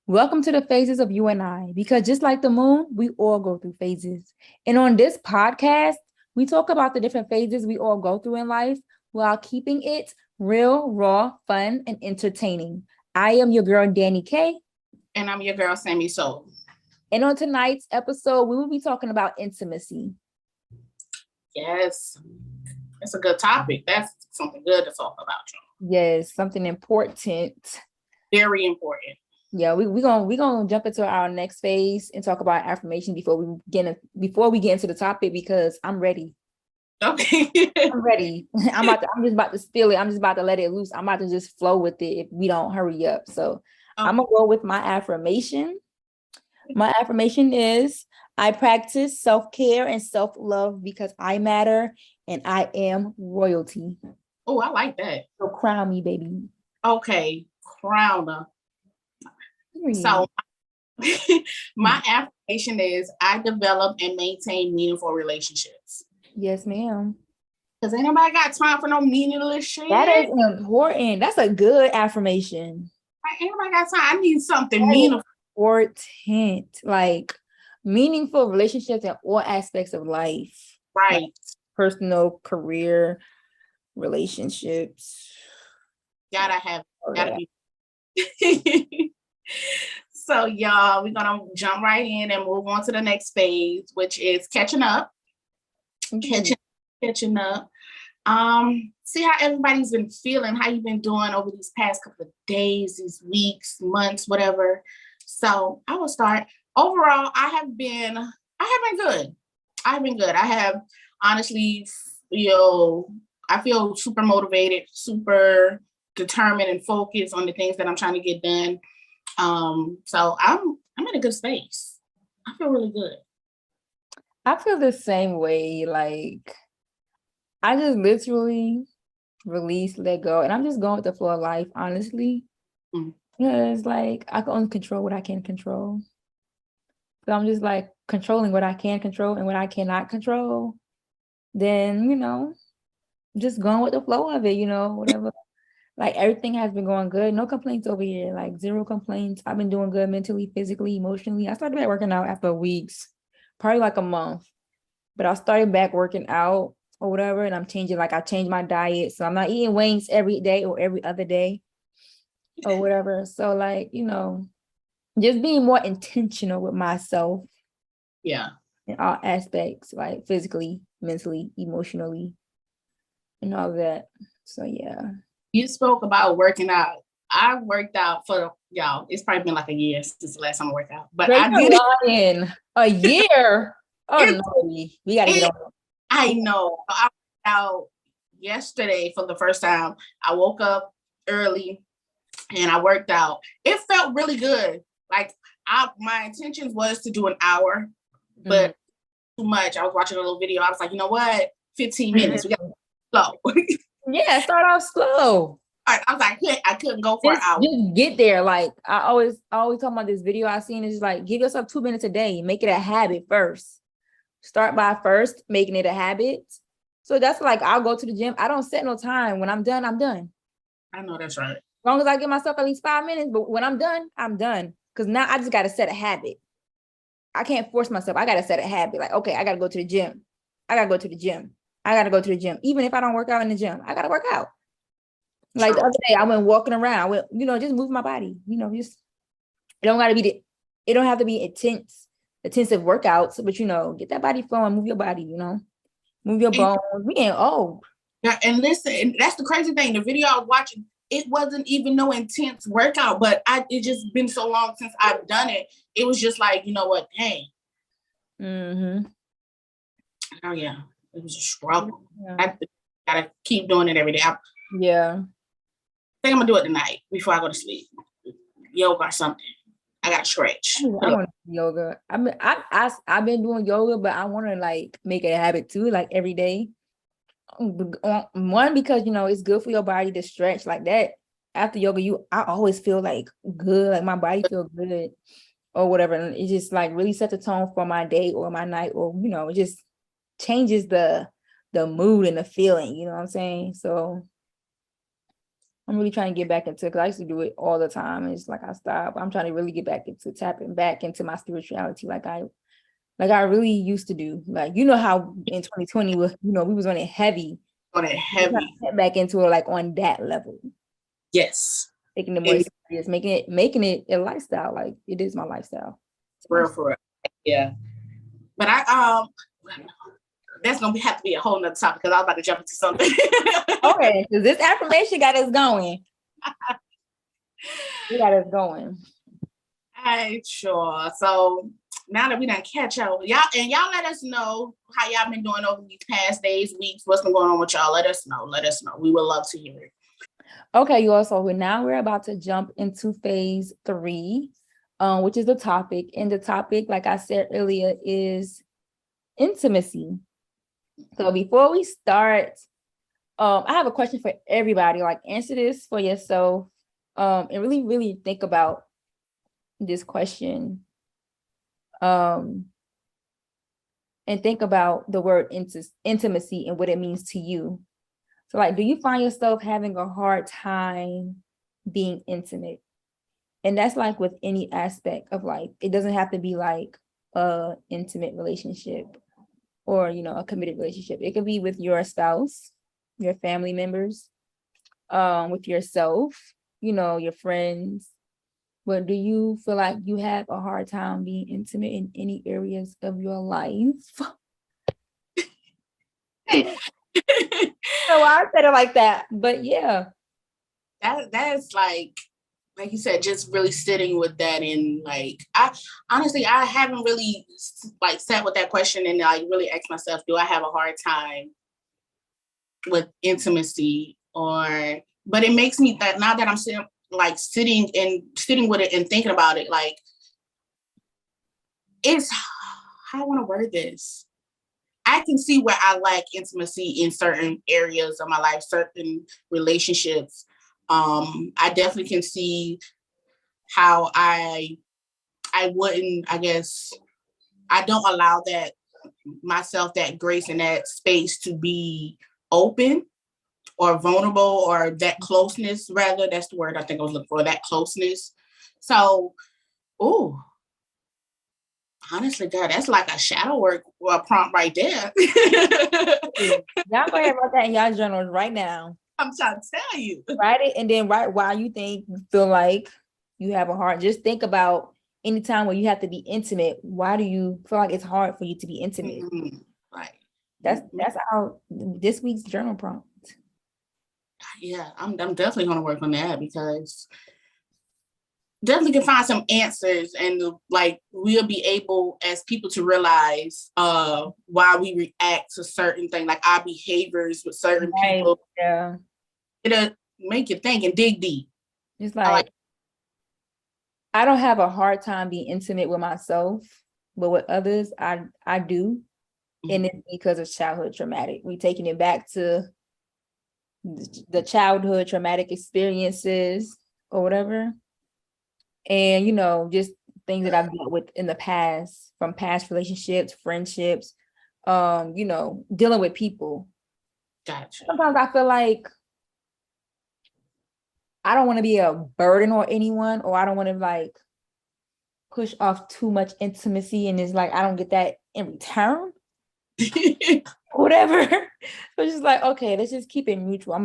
Welcome to the phases of you and I, because just like the moon, we all go through phases. And on this podcast, we talk about the different phases we all go through in life while keeping it real, raw, fun, and entertaining. I am your girl, Danny K. And I'm your girl, Sammy Soul. And on tonight's episode, we will be talking about intimacy. Yes, it's a good topic. That's something good to talk about, y'all. Yes, something important. Very important. Yeah, we gonna jump into our next phase and talk about affirmation before we get into the topic, because I'm ready. Okay. I'm ready. I'm just about to spill it. I'm just about to let it loose. I'm about to just flow with it if we don't hurry up. So I'm gonna go with my affirmation. My affirmation is: I practice self-care and self-love because I matter and I am royalty. Oh, I like that. So crown me, baby. Okay, crowner. So my affirmation is: I develop and maintain meaningful relationships. Yes, ma'am. Because ain't nobody got time for no meaningless shit. That is important. That's a good affirmation. Ain't nobody got time. I need something meaningful. Important. Like meaningful relationships in all aspects of life. Right. Like personal, career, relationships. Gotta be. So y'all, we're gonna jump right in and move on to the next phase, which is catching up. Catching up. See how everybody's been feeling, how you've been doing over these past couple of days, these weeks, months, whatever. So I will start. Overall, I have been good. I have honestly, I feel super motivated, super determined and focused on the things that I'm trying to get done. So I'm in a good space. I feel really good. I feel the same way. Like I just literally release, let go, and I'm just going with the flow of life, honestly. It's like I can only control what I can control. So I'm just like controlling what I can control, and what I cannot control, then, just going with the flow of it, whatever. Like everything has been going good. No complaints over here. Like zero complaints. I've been doing good mentally, physically, emotionally. I started back working out after weeks, probably like a month. But I started back working out or whatever, and I changed my diet. So I'm not eating wings every day or every other day or whatever. So just being more intentional with myself. Yeah. In all aspects, like physically, mentally, emotionally, and all that. So yeah. You spoke about working out. I worked out for y'all. It's probably been like a year since the last time I worked out. But I did lying. A year. Oh no, we gotta get on. I know. I worked out yesterday for the first time. I woke up early and I worked out. It felt really good. Like my intentions was to do an hour, but too much. I was watching a little video. I was like, you know what? 15 minutes. We got to slow. Yeah, start off slow. I was like, I couldn't go for an hour. Just get there. Like I always talk about this video I seen is like, give yourself 2 minutes a day. Make it a habit first. Start by first making it a habit. So that's like, I'll go to the gym. I don't set no time. When I'm done, I'm done. I know that's right. As long as I give myself at least 5 minutes, but when I'm done, I'm done. Because now I just got to set a habit. I can't force myself. I got to set a habit. Like, okay, I got to go to the gym. I got to go to the gym. I got to go to the gym. Even if I don't work out in the gym, I got to work out. Like the other day, I went walking around. I went, just move my body. Just it don't have to be intensive workouts, but get that body flowing, move your body. Move your bones. We ain't old. Yeah, and listen, that's the crazy thing. The video I was watching, it wasn't even no intense workout, but it just been so long since I've done it. It was just like, you know what, dang. Oh yeah, it was a struggle. Yeah. I gotta keep doing it every day. Yeah. I think I'm gonna do it tonight before I go to sleep. Yoga or something. I gotta stretch. I want to do yoga. I mean, I've been doing yoga, but I want to like make it a habit too, like every day. One, because it's good for your body to stretch like that. After yoga, I always feel like good, like my body feels good or whatever. And it just like really sets the tone for my day or my night, or it just changes the mood and the feeling. You know what I'm saying? So I'm really trying to get back into it because I used to do it all the time. And it's like I stopped. I'm trying to really get back into tapping back into my spirituality like I really used to do. Like, you know how in 2020 we was on it heavy. On it heavy. Get back into it like on that level. Yes. Taking it more serious, making it a lifestyle. Like it is my lifestyle. For real. Yeah. But that's gonna have to be a whole nother topic because I was about to jump into something. Okay, because this affirmation got us going. We got us going. Hey, sure. So now that we done catch up, y'all let us know how y'all been doing over these past days, weeks. What's been going on with y'all? Let us know. We would love to hear it. Okay, you all. So now we're about to jump into phase 3, which is the topic. And the topic, like I said earlier, is intimacy. So before we start, I have a question for everybody. Like, answer this for yourself, and really, really think about this question. And think about the word intimacy and what it means to you. So, like, do you find yourself having a hard time being intimate? And that's like with any aspect of life. It doesn't have to be like a intimate relationship or, a committed relationship. It could be with your spouse, your family members, with yourself, your friends. But do you feel like you have a hard time being intimate in any areas of your life? So I said it like that, but yeah. That's like you said, just really sitting with that. And like, I haven't really like sat with that question and like really asked myself, do I have a hard time with intimacy? But it makes me that now that I'm sitting with it and thinking about it, like, it's how I want to word this. I can see where I lack intimacy in certain areas of my life, certain relationships. I definitely can see how I wouldn't, I guess, I don't allow myself that grace and that space to be open or vulnerable, or that closeness, rather. That's the word I think I was looking for, that closeness. So, honestly, God, that's like a shadow work prompt right there. Y'all go ahead and write that in y'all journals right now. I'm trying to tell you. Write it, and then write why you feel like you have a heart. Just think about any time where you have to be intimate. Why do you feel like it's hard for you to be intimate? Mm-hmm. Right. That's how this week's journal prompt. Yeah, I'm definitely going to work on that, because definitely can find some answers, and like we'll be able as people to realize why we react to certain things, like our behaviors with certain people. Yeah, it'll make you think and dig deep. It's like I don't have a hard time being intimate with myself, but with others I do. Mm-hmm. And it's because of childhood traumatic. We taking it back to the childhood traumatic experiences or whatever. And, just things that I've dealt with in the past, from past relationships, friendships, dealing with people. Gotcha. Sometimes I feel like I don't want to be a burden on anyone, or I don't want to like push off too much intimacy, and it's like I don't get that in return. Whatever. So it's just like, okay, let's just keep it mutual.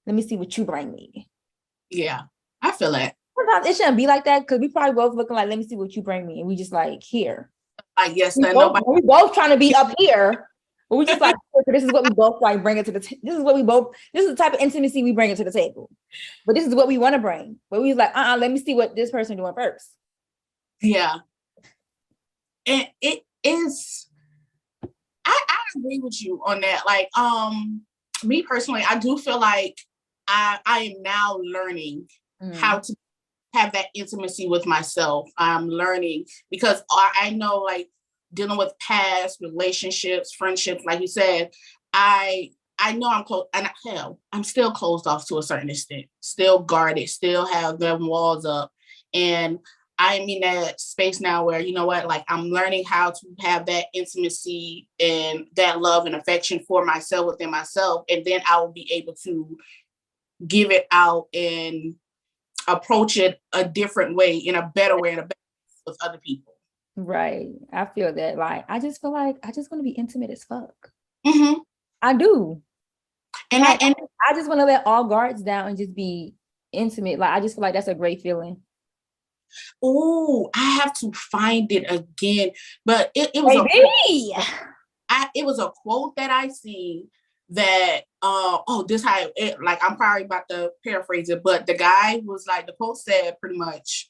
Let me see what you bring me. Yeah, I feel that. Sometimes it shouldn't be like that, because we probably both looking like, let me see what you bring me, and we just like here. I guess we both trying to be up here, but we just like, this is what we both like bring it to this is the type of intimacy we bring it to the table. But this is what we want to bring. But we was like, let me see what this person doing first. Yeah. And it is, I agree with you on that. Like, me personally, I do feel like I am now learning how to have that intimacy with myself. I'm learning, because I know, like, dealing with past relationships, friendships, like you said, I know I'm close, and I'm still closed off to a certain extent, still guarded, still have them walls up. And I'm in that space now where, you know what, like, I'm learning how to have that intimacy and that love and affection for myself, within myself. And then I will be able to give it out and approach it a different way, in a better way, with other people. Right. I feel that. Like, I just feel like I just want to be intimate as fuck. Mm-hmm. I do. And like, I just want to let all guards down and just be intimate. Like, I just feel like that's a great feeling. Oh, I have to find it again. But it was it was a quote that I see that this how it, like, I'm probably about to paraphrase it, but the guy was like, the quote said pretty much,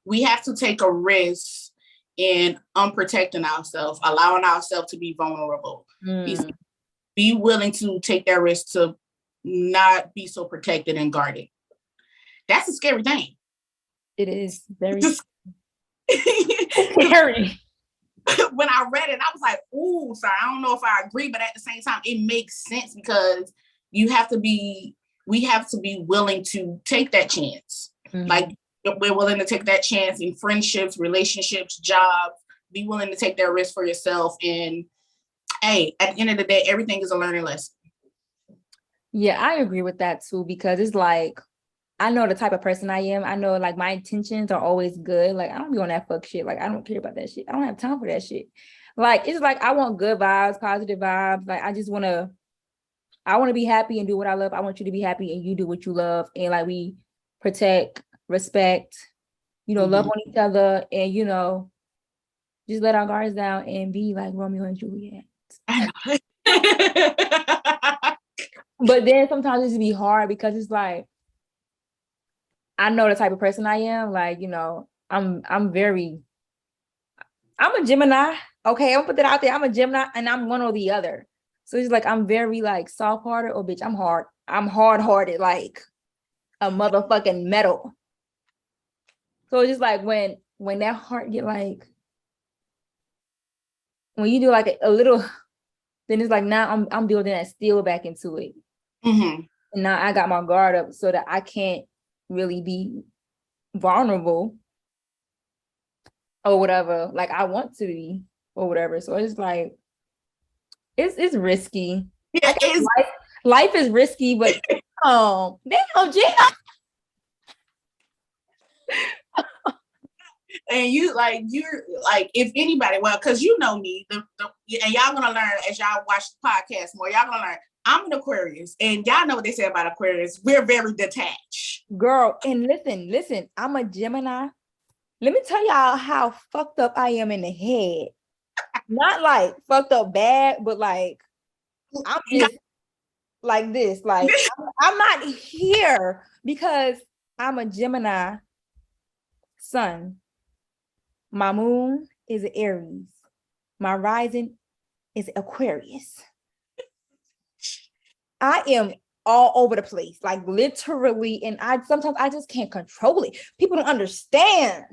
we have to take a risk in unprotecting ourselves, allowing ourselves to be vulnerable. Be willing to take that risk to not be so protected and guarded. That's a scary thing. It is very scary. When I read it, I was like, ooh, sorry, I don't know if I agree, but at the same time, it makes sense, because we have to be willing to take that chance. Mm-hmm. Like, we're willing to take that chance in friendships, relationships, jobs. Be willing to take that risk for yourself. And hey, at the end of the day, everything is a learning lesson. Yeah, I agree with that too, because it's like, I know the type of person I am. I know, like, my intentions are always good. Like, I don't be on that fuck shit. Like, I don't care about that shit. I don't have time for that shit. Like, it's like, I want good vibes, positive vibes. Like, I want to be happy and do what I love. I want you to be happy and you do what you love. And like, we protect, respect, mm-hmm. love on each other, and, just let our guards down and be like Romeo and Juliet. But then sometimes it's be hard, because it's like, I know the type of person I am. Like, I'm a Gemini. Okay, I'm gonna put that out there. I'm a Gemini, and I'm one or the other. So it's like, I'm very like soft-hearted, or bitch, I'm hard-hearted, like a motherfucking metal. So it's just like, when that heart get like, when you do like a little, then it's like, now I'm building that steel back into it. Mm-hmm. And now I got my guard up so that I can't really be vulnerable or whatever, like I want to be or whatever. So it's like, it's risky. Yeah, life is risky, but damn, Gina. And you're like, if anybody, well, because you know me, and y'all gonna learn as y'all watch the podcast more, y'all gonna learn I'm an Aquarius, and y'all know what they say about Aquarius. We're very detached. Girl, and listen, I'm a Gemini. Let me tell y'all how fucked up I am in the head. Not like fucked up bad, but like, I'm just like this. Like, I'm not here because I'm a Gemini sun. My moon is an Aries. My rising is Aquarius. I am all over the place, like literally, and sometimes I just can't control it. People don't understand.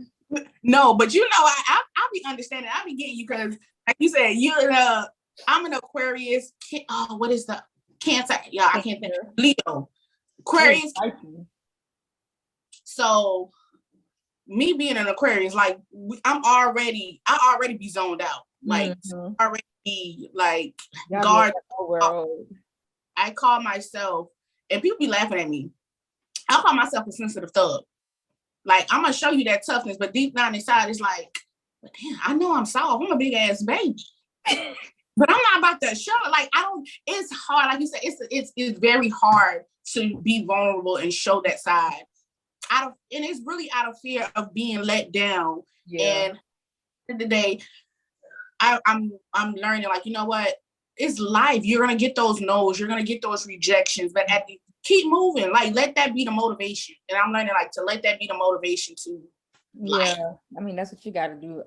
No, but I'll be understanding. I'll be getting you, because like you said, I'm an Aquarius. What is the Cancer? Yeah, I can't think. Leo, Aquarius. So me being an Aquarius, like I already be zoned out. Like already be like guard. I call myself, and people be laughing at me, I call myself a sensitive thug. Like, I'm gonna show you that toughness, but deep down inside, it's like, but damn, I know I'm soft. I'm a big ass baby. But I'm not about to show it. Like, it's hard. Like you said, it's very hard to be vulnerable and show that side. And it's really out of fear of being let down. Yeah. And at the end of the day, I'm learning, like, you know what? It's life. You're gonna get those no's, you're gonna get those rejections, but keep moving. Like, let that be the motivation. And I'm learning, like, to let that be the motivation to life. Yeah, I mean, that's what you got to do.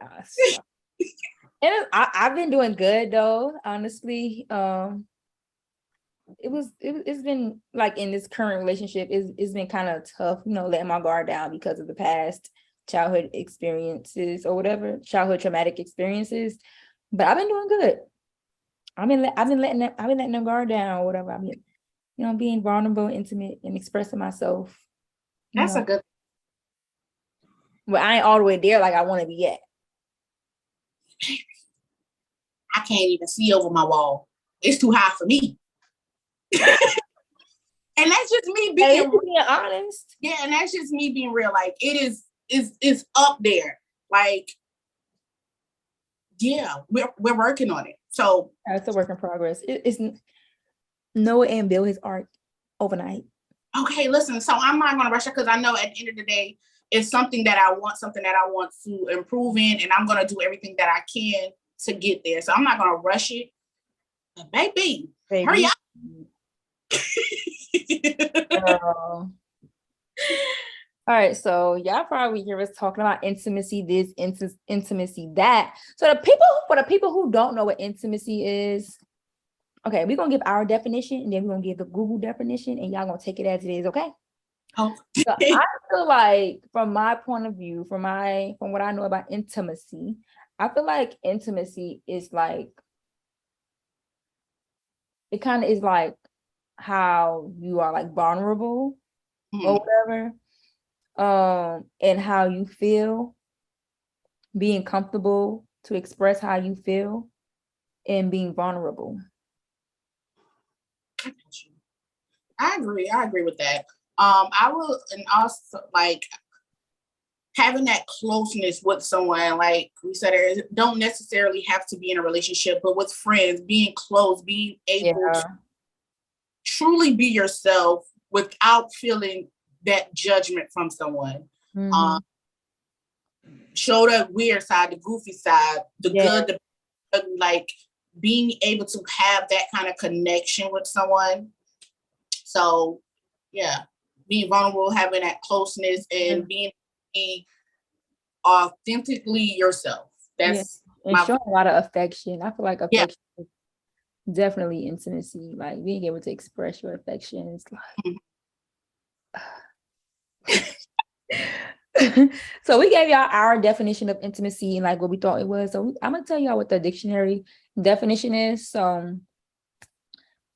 And I've been doing good though, honestly. It's been like, in this current relationship, it's been kind of tough, letting my guard down because of the past childhood experiences or whatever, childhood traumatic experiences. But I've been doing good. I've been letting them guard down or whatever. I've been, being vulnerable, intimate, and expressing myself. That's a good. But I ain't all the way there like I want to be yet. I can't even see over my wall. It's too high for me. And that's just me being honest. Yeah, and that's just me being real. Like it is up there. Like, yeah, we're working on it. So it's a work in progress. It's Noah and build his art overnight. Okay, listen. So I'm not gonna rush it because I know at the end of the day, it's something that I want to improve in, and I'm gonna do everything that I can to get there. So I'm not gonna rush it. But baby, hurry up. All right, so y'all probably hear us talking about intimacy this, intimacy that. So for the people who don't know what intimacy is, okay, we're gonna give our definition and then we're gonna give the Google definition and y'all gonna take it as it is, okay? So I feel like from my point of view, from what I know about intimacy, I feel like intimacy is like, it kind of is like how you are like vulnerable or whatever, and how you feel, being comfortable to express how you feel and being vulnerable. I agree with that. I will, and also like having that closeness with someone, like we said, it don't necessarily have to be in a relationship, but with friends, being close, being able to truly be yourself without feeling that judgment from someone. Show that weird side, the goofy side, the good, like being able to have that kind of connection with someone. So yeah, being vulnerable, having that closeness, and being authentically yourself. That's and showing a lot of affection. I feel like affection is definitely intimacy. Like being able to express your affection is like So we gave y'all our definition of intimacy and like what we thought it was. So I'm gonna tell y'all what the dictionary definition is. So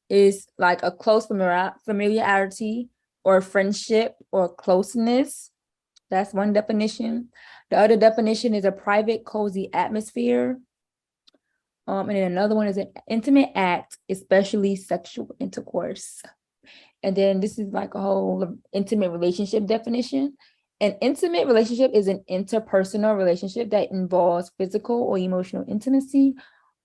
it's like a close familiarity or friendship or closeness. That's one definition. The other definition is a private, cozy atmosphere. And then another one is an intimate act, especially sexual intercourse. And then this is like a whole intimate relationship definition. An intimate relationship is an interpersonal relationship that involves physical or emotional intimacy.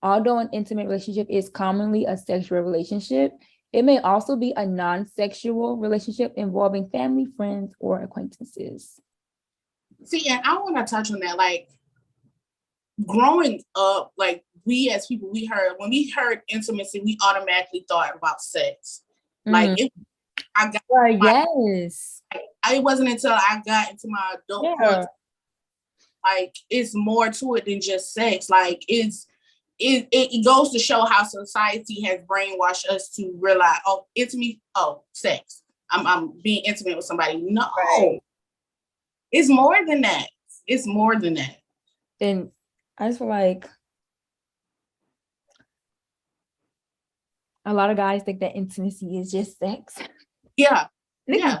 Although an intimate relationship is commonly a sexual relationship, it may also be a non-sexual relationship involving family, friends, or acquaintances. See, and I want to touch on that. Like growing up, like we as people, when we heard intimacy, we automatically thought about sex. Like it wasn't until I got into my adulthood, like it's more to it than just sex. Like it goes to show how society has brainwashed us to realize, oh, intimacy, sex. I'm being intimate with somebody. No, it's more than that. It's more than that. And I just feel like a lot of guys think that intimacy is just sex. Yeah. Yeah.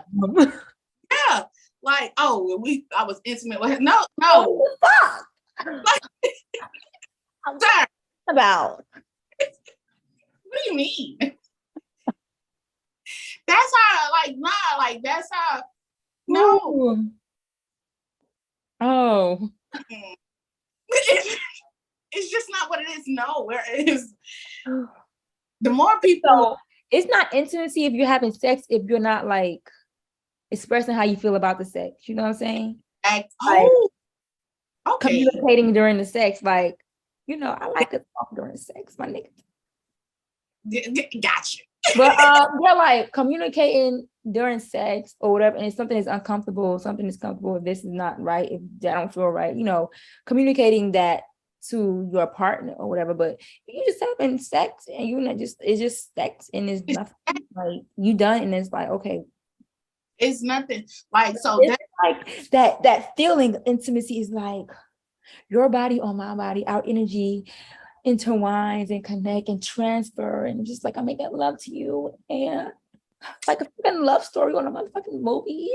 Yeah. Like, oh, I was intimate with him. No. Fuck. I'm sorry about. What do you mean? That's how, that's how. No. Ooh. Oh. It's just not what it is. No, where it is. The more people. So it's not intimacy if you're having sex, if you're not like expressing how you feel about the sex. You know what I'm saying? Okay. Communicating during the sex, like, you know, I like to talk during sex, my nigga. Gotcha. But like communicating during sex or whatever, and if something is uncomfortable, something is comfortable, if this is not right, if that don't feel right, you know, communicating that to your partner or whatever. But you just having sex and you're not just, it's just sex and it's nothing, like you done and it's like, okay. It's nothing. Like, so it's like that feeling of intimacy is like your body on my body, our energy intertwines and connect and transfer, and just like I'm making love to you, and like a fucking love story on a motherfucking movie.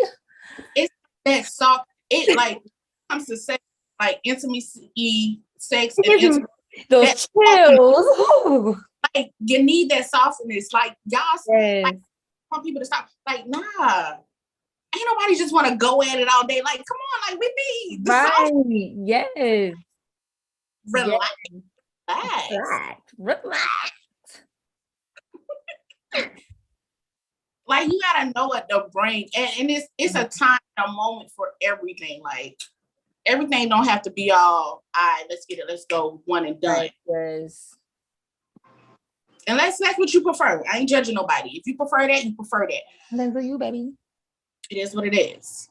It's that soft. It like comes to sex, like intimacy, sex, and intimacy. Those chills. Like you need that softness. Like y'all, like want people to stop. Like, nah. Ain't nobody just want to go at it all day. Like, come on, like we need the Right. soft. Yes. Relax. Yes. Relax. Like you gotta know what to bring. And it's a time and a moment for everything. Like everything don't have to be all right, let's get it, let's go, one and done. Right. Yes. Unless that's what you prefer. I ain't judging nobody. If you prefer that, you prefer that. Then for you, baby. It is what it is.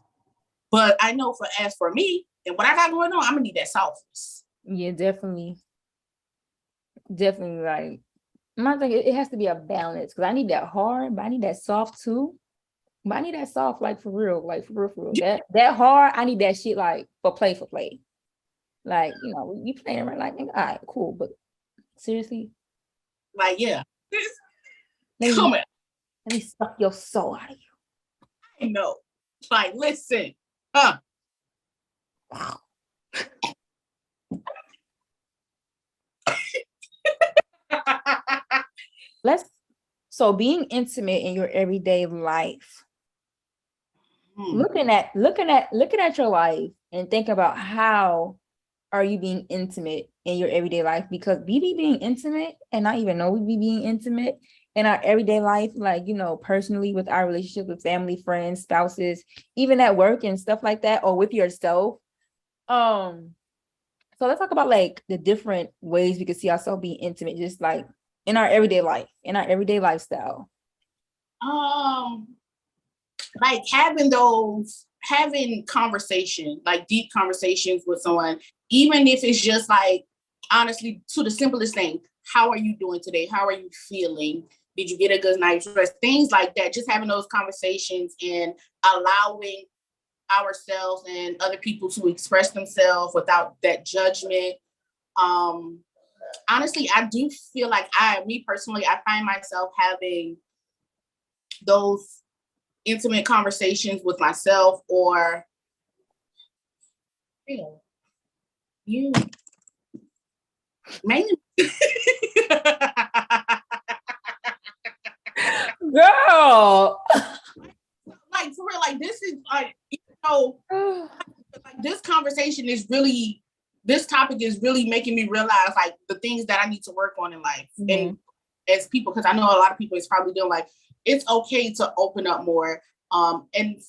But I know as for me and what I got going on, I'm gonna need that softness. Yeah, definitely. Definitely, like my thing, it has to be a balance because I need that hard, but I need that soft too. But I need that soft, like for real, like for real. That hard, I need that shit like for play. Like, you know, you playing around like, all right, cool, but seriously, like, yeah. Come on. Let me suck your soul out of you. I know. Like, listen. Wow. So being intimate in your everyday life, looking at your life and think about how are you being intimate in your everyday life, because we be being intimate and not even know we be being intimate in our everyday life, like, you know, personally with our relationship with family, friends, spouses, even at work and stuff like that, or with yourself. So let's talk about like the different ways we can see ourselves being intimate, just like in our everyday life, in our everyday lifestyle. Like having conversation, like deep conversations with someone, even if it's just like, honestly, to the simplest thing. How are you doing today? How are you feeling? Did you get a good night's rest? Things like that. Just having those conversations and allowing ourselves and other people to express themselves without that judgment. Honestly, I do feel like me personally, I find myself having those intimate conversations with myself or you mainly girl, like for real, like this is like, you know, like this conversation is really, this topic is really making me realize like the things that I need to work on in life. And as people, because I know a lot of people is probably doing like, it's okay to open up more. And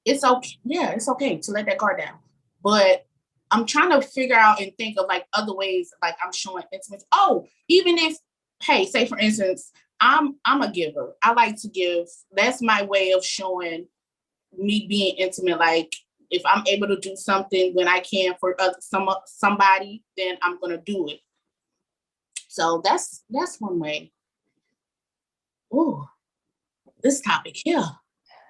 it's okay. Yeah, it's okay to let that guard down. But I'm trying to figure out and think of like other ways, like I'm showing intimacy. Oh, even if, hey, say for instance, I'm a giver. I like to give. That's my way of showing me being intimate. Like if I'm able to do something when I can for somebody, then I'm gonna do it. So that's one way. Oh, this topic here.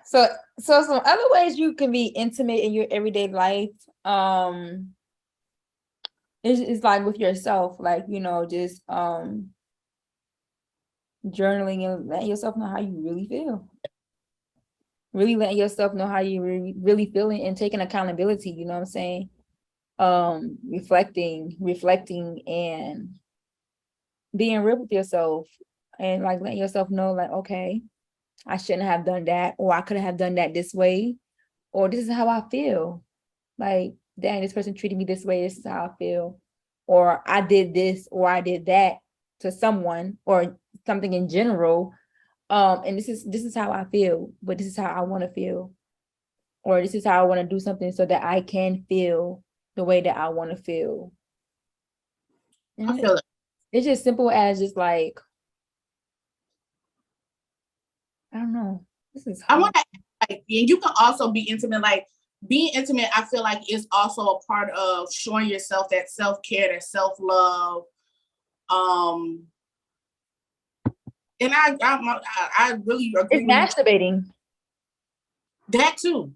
So some other ways you can be intimate in your everyday life, is like with yourself, like, you know, just journaling and letting yourself know how you really feel. Really letting yourself know how you really feeling and taking accountability, you know what I'm saying? Reflecting and being real with yourself and like letting yourself know like, okay, I shouldn't have done that, or I could have done that this way, or this is how I feel. Like, dang, this person treated me this way, this is how I feel. Or I did this or I did that to someone or something in general. And this is how I feel, but this is how I want to feel. Or this is how I want to do something so that I can feel the way that I want to feel. And I feel it. It's just simple as just like, I don't know. This is hard. I want to, like, and you can also be intimate. Like being intimate, I feel like is also a part of showing yourself that self-care, that self-love. And I really agree. It's masturbating. That too.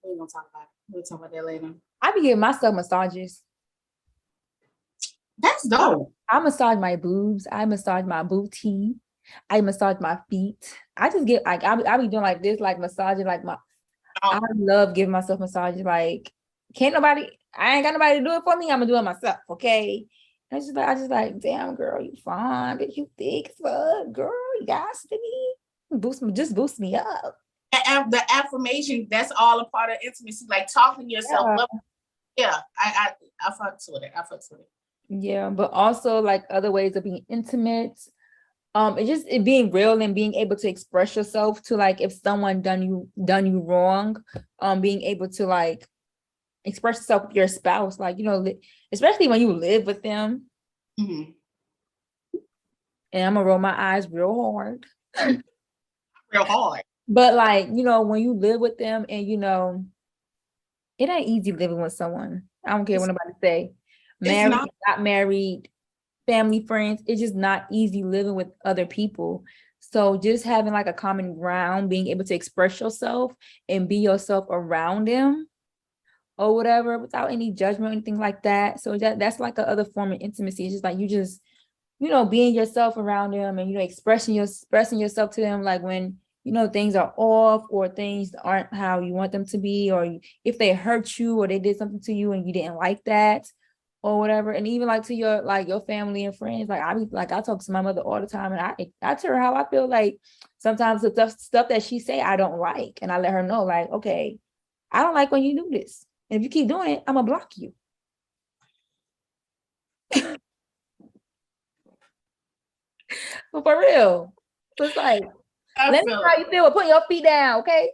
We're gonna talk about it. We'll talk about that later. I be giving myself massages. That's dope. I massage my boobs. I massage my booty. I massage my feet. I just get like I be doing like this, like massaging like my. I love giving myself massages. Like I ain't got nobody to do it for me. I'm gonna do it myself. Okay. I just like, damn girl, you fine, bitch, you thick fuck, girl, you got to be. Boost me up. The affirmation, that's all a part of intimacy, like talking to yourself up. Yeah, I fucks with it. Yeah, but also like other ways of being intimate. It being real and being able to express yourself to, like, if someone done you wrong, being able to like express yourself with your spouse, like, especially when you live with them. Mm-hmm. And I'm gonna roll my eyes real hard. Real hard. But like, when you live with them and it ain't easy living with someone. I don't care what nobody say. Married, not married, family, friends, it's just not easy living with other people. So just having like a common ground, being able to express yourself and be yourself around them or whatever without any judgment or anything like that. So that's like a other form of intimacy. It's just like you just, being yourself around them and, expressing yourself to them, like when, things are off or things aren't how you want them to be, or if they hurt you or they did something to you and you didn't like that or whatever. And even like to your family and friends, like I talk to my mother all the time and I tell her how I feel. Like sometimes the stuff that she say I don't like, and I let her know, like, okay, I don't like when you do this, and if you keep doing it, I'm gonna block you. But for real, so it's like, let me know how you feel with putting your feet down, okay?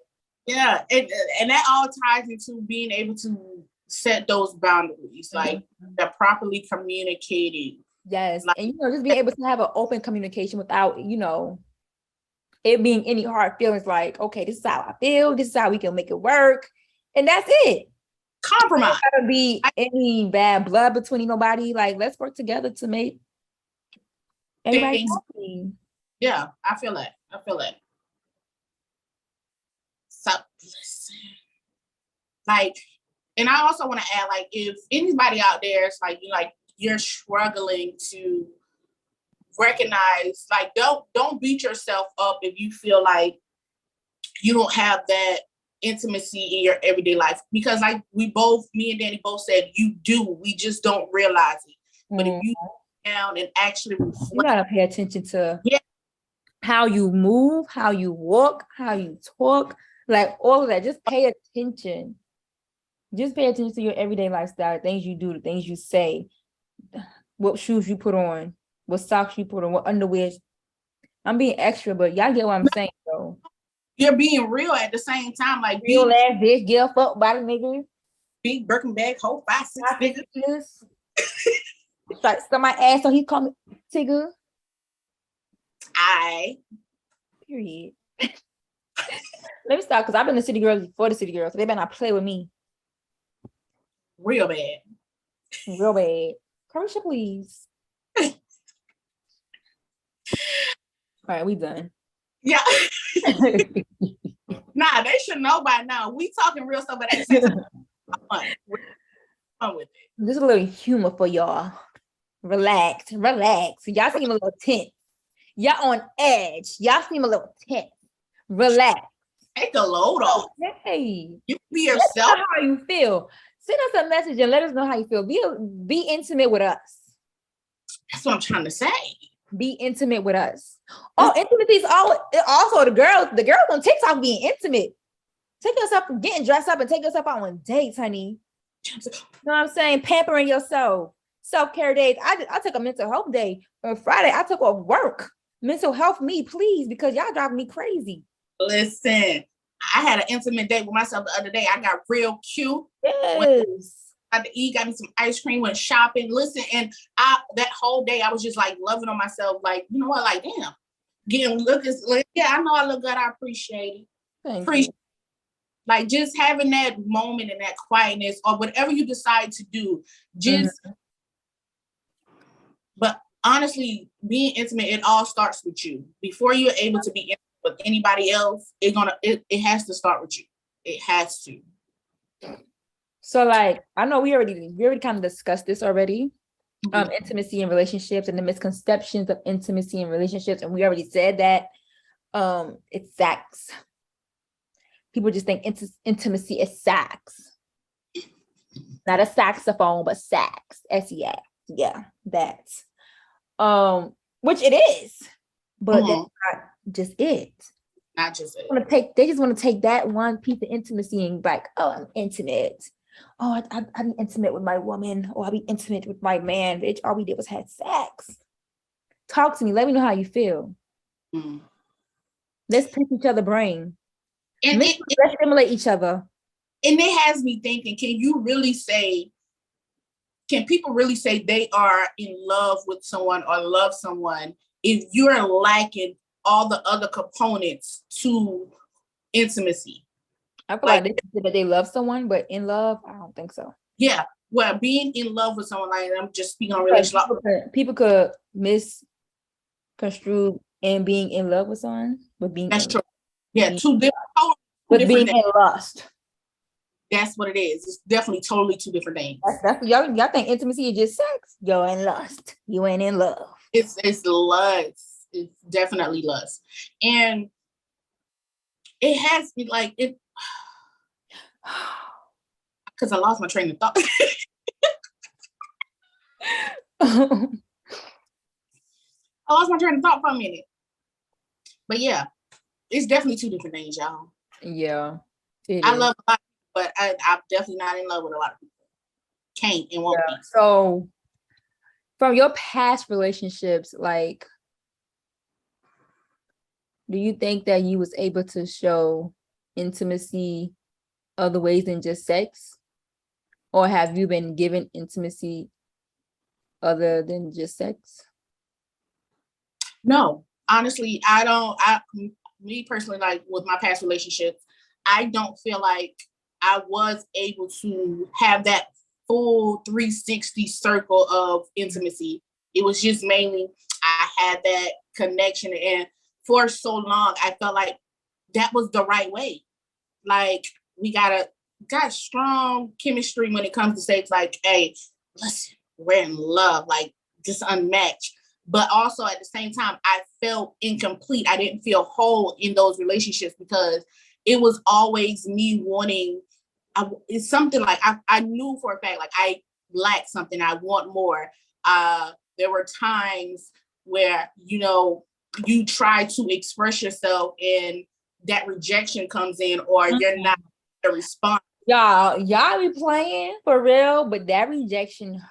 Yeah, and that all ties into being able to set those boundaries, like they're properly communicating. Yes, like, and just being able to have an open communication without it being any hard feelings. Like, okay, this is how I feel. This is how we can make it work, and that's it. Compromise. There gotta be any bad blood between nobody. Like, let's work together to make everybody happy. Yeah, I feel that. So, listen. Like, and I also want to add, like, if anybody out there is like, you're struggling to recognize, like, don't beat yourself up if you feel like you don't have that intimacy in your everyday life, because like me and Danny both said, you do, we just don't realize it. But if you down and actually reflect, you gotta pay attention to how you move, how you walk, how you talk, like all of that. Just pay attention. Just pay attention to your everyday lifestyle, things you do, the things you say, what shoes you put on, what socks you put on, what underwear. I'm being extra, but y'all get what I'm saying, though. You're being real at the same time, like real ass bitch, get a fuck by the nigga. Big Birkin bag, whole 5-6 figures. Like my ass, so he call me Tigger. Period. Let me stop, because I've been the city girls before the city girls, so they better not play with me. Real bad. Carisha, please. All right, we done. Yeah. Nah, they should know by now. We talking real stuff, but at the same time, fun with it. Just a little humor for y'all. Relax. Y'all seem a little tense. Y'all on edge. Y'all seem a little tense. Relax. Take a load off. Hey, you be yourself. Let us know how you feel. Send us a message and let us know how you feel. Be intimate with us. That's what I'm trying to say. Be intimate with us. Oh, intimacy is also the girls on TikTok being intimate. Take yourself from getting dressed up and take yourself out on dates, honey. You know what I'm saying? Pampering yourself. Self-care days. I took a mental health day on Friday. I took off work. Mental health me, please, because y'all driving me crazy. Listen, I had an intimate date with myself the other day. I got real cute. Yes. Got to eat, got me some ice cream, went shopping. Listen, and that whole day I was just like loving on myself. Like, you know what? Like, damn, I know I look good. I appreciate it. Like just having that moment and that quietness, or whatever you decide to do, just. But honestly, being intimate, it all starts with you. Before you're able to be intimate with anybody else, it has to start with you. It has to. So like, I know we already kind of discussed this already. Intimacy in relationships and the misconceptions of intimacy in relationships. And we already said that it's sex. People just think intimacy is sex. Not a saxophone, but sax. S-E-X. Yeah, that's which it is, but that's not just it. Not just it. They just want to take that one piece of intimacy and like, oh, I'm intimate. Oh, I'll be intimate with my woman, or I'll be intimate with my man. Bitch, all we did was had sex. Talk to me. Let me know how you feel. Let's pick each other's brain. And let's stimulate each other. And it has me thinking, can people really say they are in love with someone or love someone if you're lacking all the other components to intimacy? I feel like they say that they love someone, but in love, I don't think so. Yeah. Well, being in love with someone, like, I'm just speaking on relationship. People could misconstrue in being in love with someone, but being that's true. Yeah, two different being in lust. That's what it is. It's definitely totally two different things. That's y'all think intimacy is just sex? You're in lust. You ain't in love. It's lust. It's definitely lust. And it has like it because I lost my train of thought. I lost my train of thought for a minute. But yeah, it's definitely two different things, y'all. Yeah. I love a lot, but I'm definitely not in love with a lot of people. Can't and won't be. So from your past relationships, like, do you think that you was able to show intimacy other ways than just sex? Or have you been given intimacy other than just sex? No, honestly, me personally, like with my past relationships, I don't feel like I was able to have that full 360 circle of intimacy. It was just mainly I had that connection, and for so long I felt like that was the right way. Like we got strong chemistry when it comes to sex. Like, hey, listen, we're in love, like just unmatched. But also at the same time, I felt incomplete. I didn't feel whole in those relationships because it was always me wanting. It's something like I knew for a fact, like I lack something. I want more. There were times where, you try to express yourself and that rejection comes in, or you're not a response. Y'all be playing for real, but that rejection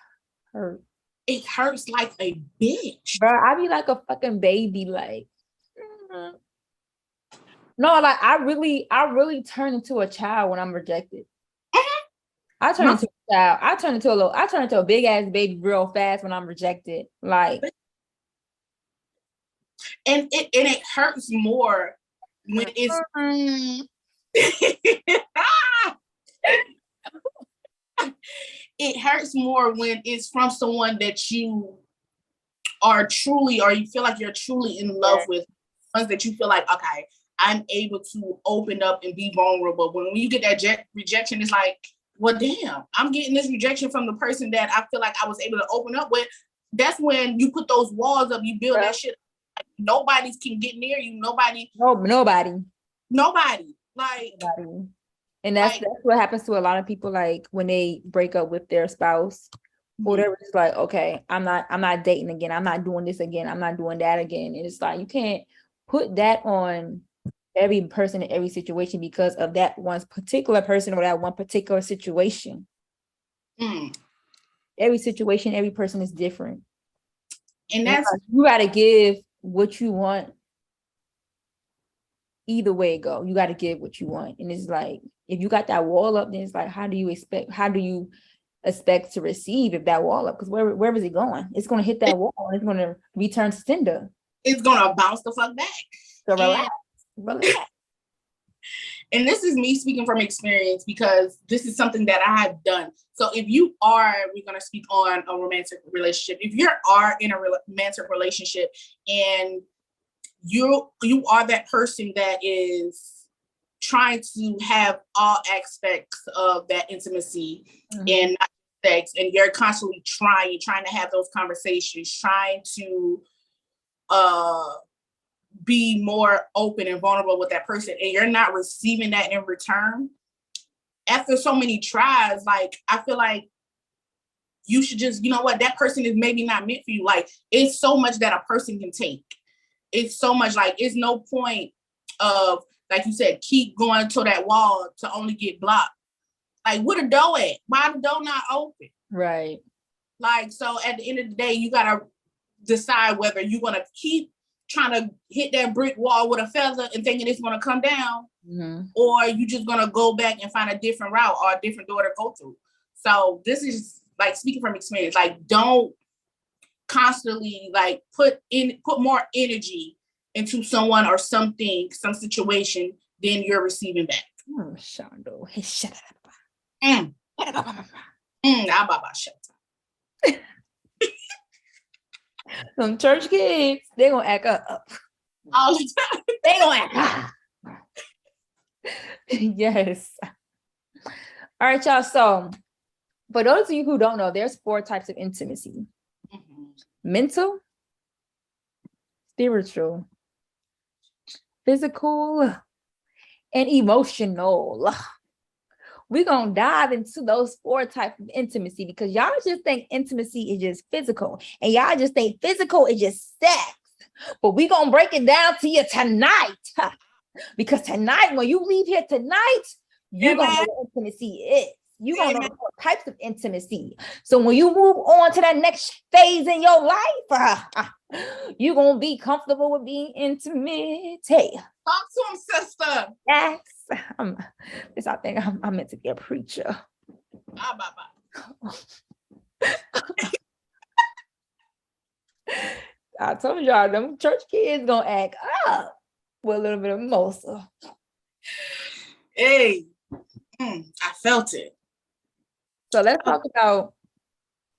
hurt. It hurts like a bitch. Bro, I be like a fucking baby, like no, like I really turn into a child when I'm rejected. I turn into a child. I turn into a big ass baby real fast when I'm rejected. Like, and it hurts more when it's it hurts more when it's from someone that you are truly, or you feel like you're truly in love with, ones that you feel like, okay, I'm able to open up and be vulnerable. When you get that rejection, it's like, well, damn, I'm getting this rejection from the person that I feel like I was able to open up with. That's when you put those walls up, you build that shit. Like, nobody can get near you. Nobody. Like, nobody. And that's what happens to a lot of people, like when they break up with their spouse, or they're just like, okay, I'm not dating again. I'm not doing this again. I'm not doing that again. And it's like, you can't put that on every person in every situation because of that one particular person or that one particular situation. Every situation, every person is different. And that's, you got to give what you want. Either way it go, you got to give what you want. And it's like, if you got that wall up, then it's like, how do you expect to receive if that wall up? Because where is it going? It's going to hit that wall and it's going to return to sender. It's going to bounce the fuck back. So relax. And this is me speaking from experience because this is something that I have done. So if you are, we're going to speak on a romantic relationship. If you are in a romantic relationship and you are that person that is trying to have all aspects of that intimacy and not sex, and you're constantly trying to have those conversations, trying to be more open and vulnerable with that person, and you're not receiving that in return, after so many tries, like I feel like you should just, you know what, that person is maybe not meant for you. Like, it's so much that a person can take. It's so much, like, it's no point of, like you said, keep going to that wall to only get blocked. Like, where the door at? Why the door not open? Right. Like, so at the end of the day, you got to decide whether you're going to keep trying to hit that brick wall with a feather and thinking it's going to come down, or you just going to go back and find a different route or a different door to go through. So this is, like, speaking from experience, like, don't constantly, like, put more energy into someone or something, some situation, than you're receiving back. Shondo. Hey, shut up. Shut up. Some church kids, they're gonna act up. All the time. They gonna act up. Yes. All right, y'all. So for those of you who don't know, there's 4 types of intimacy: mental, spiritual, physical, and emotional. We're gonna dive into those 4 types of intimacy, because y'all just think intimacy is just physical, and y'all just think physical is just sex. But we're gonna break it down to you tonight. Because tonight, when you leave here tonight, you're gonna know what intimacy is. You're gonna know what types of intimacy. So when you move on to that next phase in your life, you're gonna be comfortable with being intimate. Hey, talk to him, sister. Yes. I think I'm meant to be a preacher. I told y'all, them church kids gonna act up with a little bit of emotion. Hey, I felt it. So let's talk about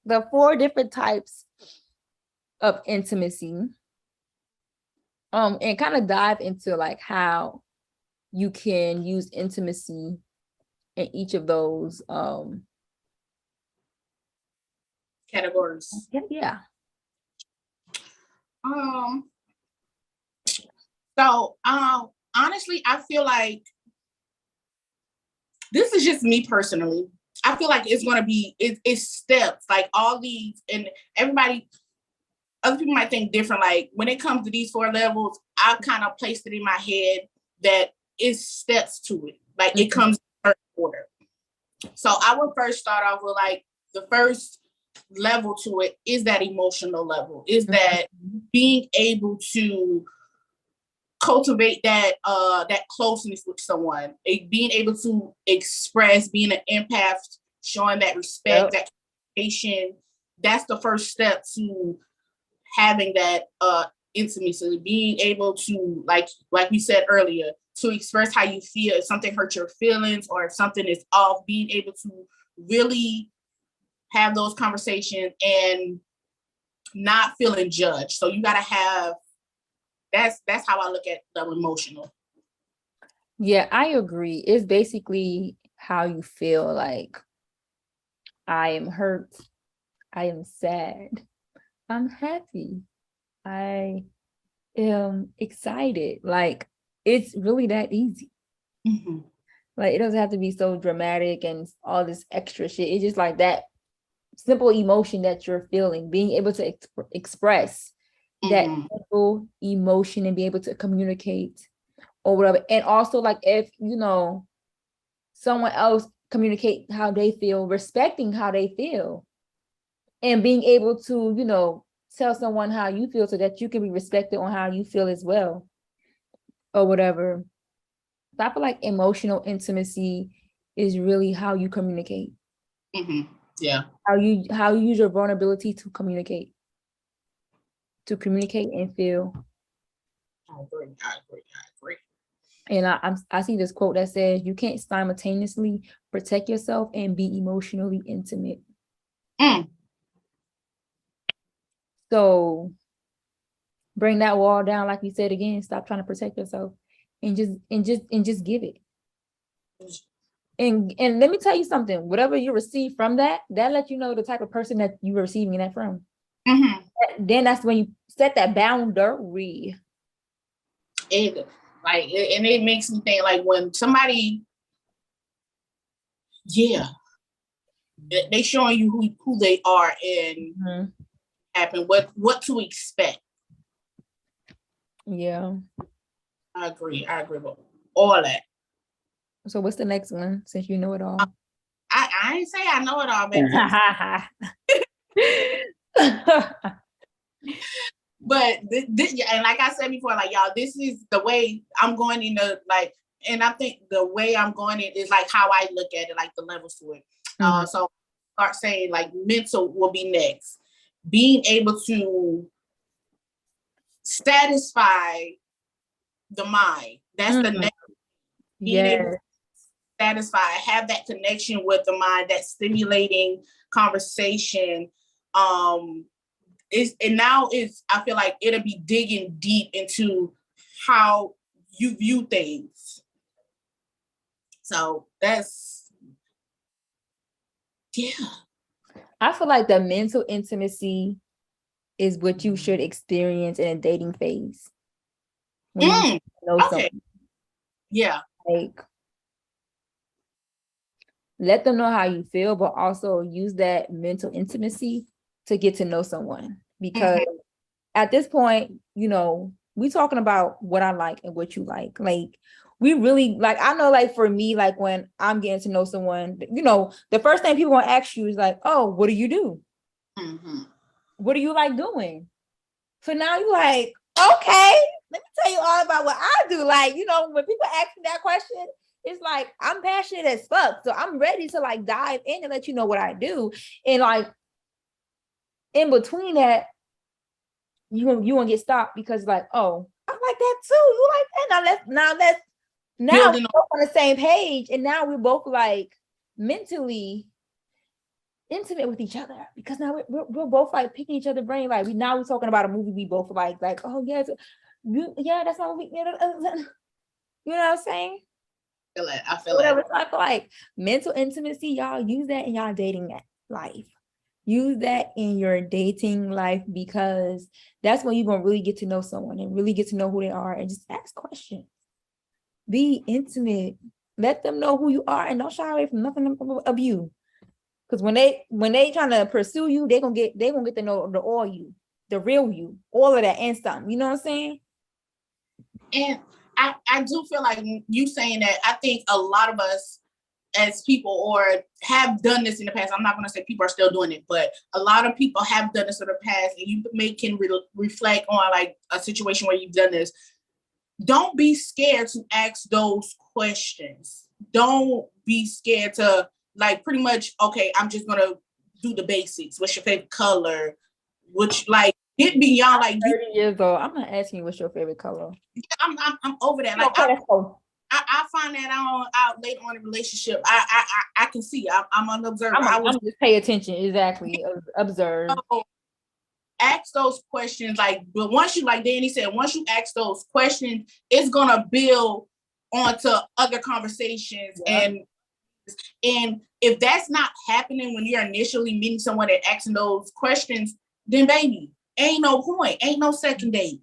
the 4 different types of intimacy. And kind of dive into, like, how you can use intimacy in each of those categories. Yeah. So honestly, I feel like this is just me personally. I feel like it's going to be, it's steps, like all these, and everybody, other people might think different. Like, when it comes to these 4 levels, I kind of placed it in my head that it's steps to it. Like, it comes in first order. So I would first start off with, like, the first level to it is that emotional level, is that being able to cultivate that that closeness with someone, being able to express, being an empath, showing that respect, that communication. That's the first step to having that intimacy, being able to, like we said earlier, to express how you feel. If something hurts your feelings or if something is off, being able to really have those conversations and not feeling judged. So you got to have, that's how I look at the emotional. Yeah, I agree. It's basically how you feel. Like, I am hurt, I am sad, I'm happy, I am excited. Like, it's really that easy. Like, it doesn't have to be so dramatic and all this extra shit. It's just like that simple emotion that you're feeling, being able to express that simple emotion and be able to communicate or whatever. And also, like, if someone else communicate how they feel, respecting how they feel, and being able to tell someone how you feel so that you can be respected on how you feel as well, or whatever. So I feel like emotional intimacy is really how you communicate. Yeah. How you use your vulnerability to communicate and feel. I agree. And I see this quote that says, you can't simultaneously protect yourself and be emotionally intimate. So bring that wall down, like we said again. Stop trying to protect yourself and just give it. And let me tell you something. Whatever you receive from that lets you know the type of person that you're receiving that from. Then that's when you set that boundary. And it makes me think, like, when somebody, they showing you who they are and happen, what to expect. Yeah. I agree with all that. So what's the next one, since you know it all? I ain't say I know it all, baby. But this, and like I said before, like, y'all, this is the way I'm going into, like, and I think the way I'm going in is like how I look at it, like the levels to it. So start saying like mental will be next. Being able to satisfy the mind. That's the next. Being able to satisfy, have that connection with the mind, that stimulating conversation. I feel like it'll be digging deep into how you view things. So that's, yeah. I feel like the mental intimacy is what you should experience in a dating phase. When you know someone. Yeah. Like, let them know how you feel, but also use that mental intimacy to get to know someone. Because at this point, you know, we talking about what I like and what you like. Like, we really, like, I know, like, for me, like, when I'm getting to know someone, you know, the first thing people want to ask you is like, oh, what do you do? What do you like doing? So now you're like, okay, let me tell you all about what I do. Like, you know, when people ask me that question, it's like, I'm passionate as fuck. So I'm ready to like dive in and let you know what I do. And like, in between that, you won't get stopped because like, oh, I like that too. You like that? Now we're both on the same page. And now we're both like mentally intimate with each other, because now we're both like picking each other's brain. Like we're talking about a movie we both like, oh yes, yeah, that's not what you know what I'm saying? I feel it. I feel like mental intimacy, y'all use that in y'all dating life. Use that in your dating life, because that's when you're gonna really get to know someone and really get to know who they are, and just ask questions. Be intimate. Let them know who you are, and don't shy away from nothing of you. Because when they trying to pursue you, they gonna get to know the all you, the real you, all of that and something. You know what I'm saying? And I do feel like you saying that. I think a lot of us as people, or have done this in the past. I'm not going to say people are still doing it, but a lot of people have done this in the past, and you can reflect on like a situation where you've done this. Don't be scared to ask those questions. Don't be scared to, like, pretty much, okay, I'm just going to do the basics. What's your favorite color? Which, like, get beyond, like, 30 years old. I'm not asking you what's your favorite color. I'm over that. Like, I find that out later on in a relationship. I can see. I'm an observer. I'm just pay attention. Exactly. Observe. So, ask those questions, like, but once you, like Danny said, once you ask those questions, it's gonna build onto other conversations. Yeah. And if that's not happening when you're initially meeting someone and asking those questions, then baby, ain't no point, ain't no second date,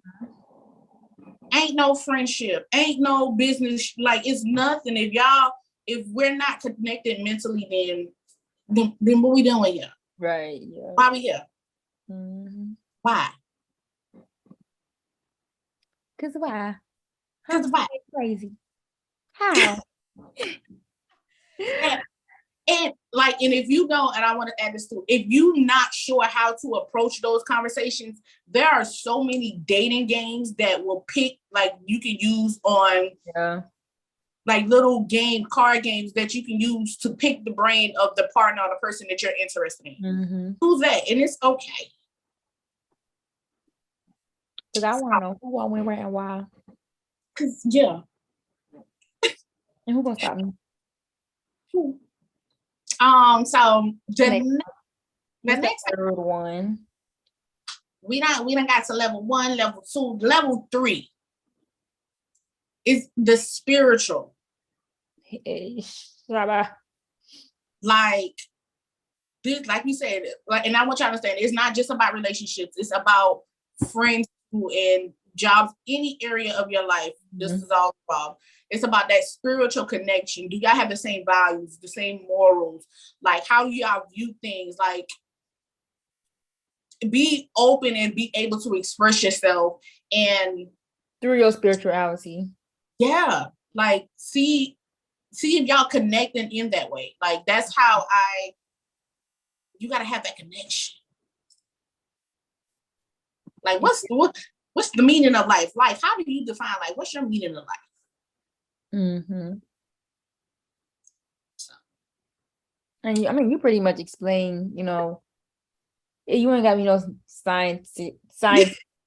ain't no friendship, ain't no business. Like, it's nothing. If we're not connected mentally, then what we doing here? Right. Yeah. Why we here? Why? Because why? Because why? Crazy. How? and if you don't, and I want to add this too, if you're not sure how to approach those conversations, there are so many dating games that will pick, like, you can use on, like, little card games that you can use to pick the brain of the partner or the person that you're interested in. Do that, and it's okay. Because I want to know who I went where and why. Because, yeah. And who gonna stop me? So the next third one. We done got to level 1, level 2, level 3 is the spiritual. Like this, like we said, like, and I want you to understand, it's not just about relationships, it's about friends and jobs, any area of your life. This is all about. It's about that spiritual connection. Do y'all have the same values, the same morals? Like, how do y'all view things? Like, be open and be able to express yourself and through your spirituality. Yeah, like see if y'all connecting in that way. Like, that's how you gotta have that connection. Like, what's the meaning of life? Like, how do you define life? What's your meaning of life? Mm-hmm. So. And I mean, you pretty much explain, you know, you ain't got, you know, science to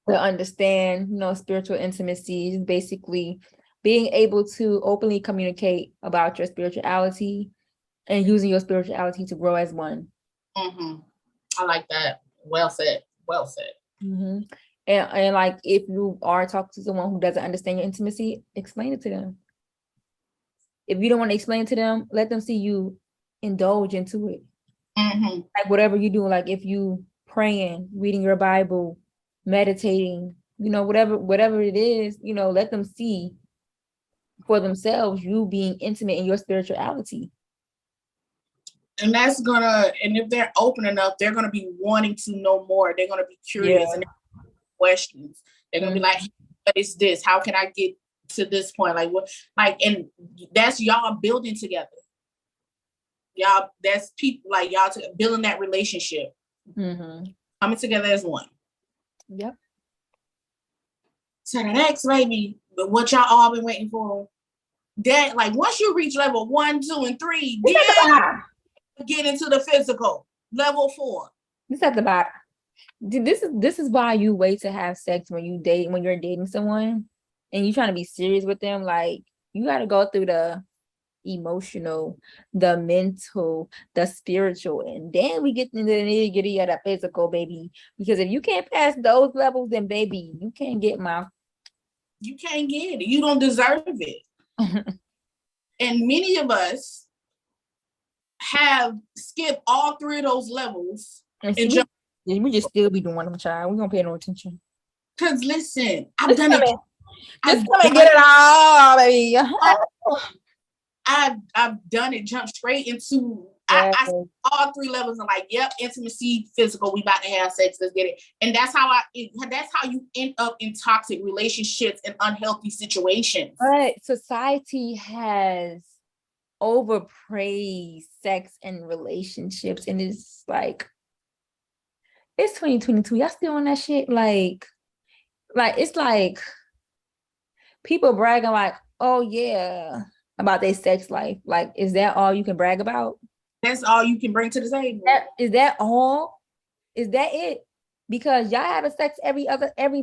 understand, you know, spiritual intimacy is basically being able to openly communicate about your spirituality and using your spirituality to grow as one. Mm-hmm. I like that. Well said. Well said. Mm-hmm. And like, if you are talking to someone who doesn't understand your intimacy, explain it to them. If you don't want to explain it to them, let them see you indulge into it. Mm-hmm. Like, whatever you do, like if you praying, reading your Bible, meditating, you know, whatever it is, you know, let them see for themselves you being intimate in your spirituality. And that's and if they're open enough, they're gonna be wanting to know more. They're gonna be curious and questions. They're gonna be like, what is this? How can I get to this point? Like, what? Like, and that's y'all building together. Y'all, that's people like y'all building that relationship, coming together as one. Yep. So the next, baby, but what y'all all been waiting for, that like once you reach level 1, 2, and 3, get into the physical. Level 4. It's at the bottom. This is why you wait to have sex when you're dating someone and you're trying to be serious with them. Like, you got to go through the emotional, the mental, the spiritual, and then we get into the nitty-gritty of the physical, baby. Because if you can't pass those levels, then baby, you can't get you can't get it. You don't deserve it. And many of us have skipped all 3 of those levels and we just still be doing them, child. We don't pay no attention. Because listen, I've done it. Just come and get it all, baby. I've done it. Jump straight into I all 3 levels. I'm like, yep, intimacy, physical. We about to have sex. Let's get it. And that's how you end up in toxic relationships and unhealthy situations. But society has overpraised sex and relationships, and it's like, it's 2022. Y'all still on that shit? Like it's like people bragging like, oh yeah, about their sex life. Like, is that all you can brag about? That's all you can bring to the table. Is that all? Is that it? Because y'all have sex every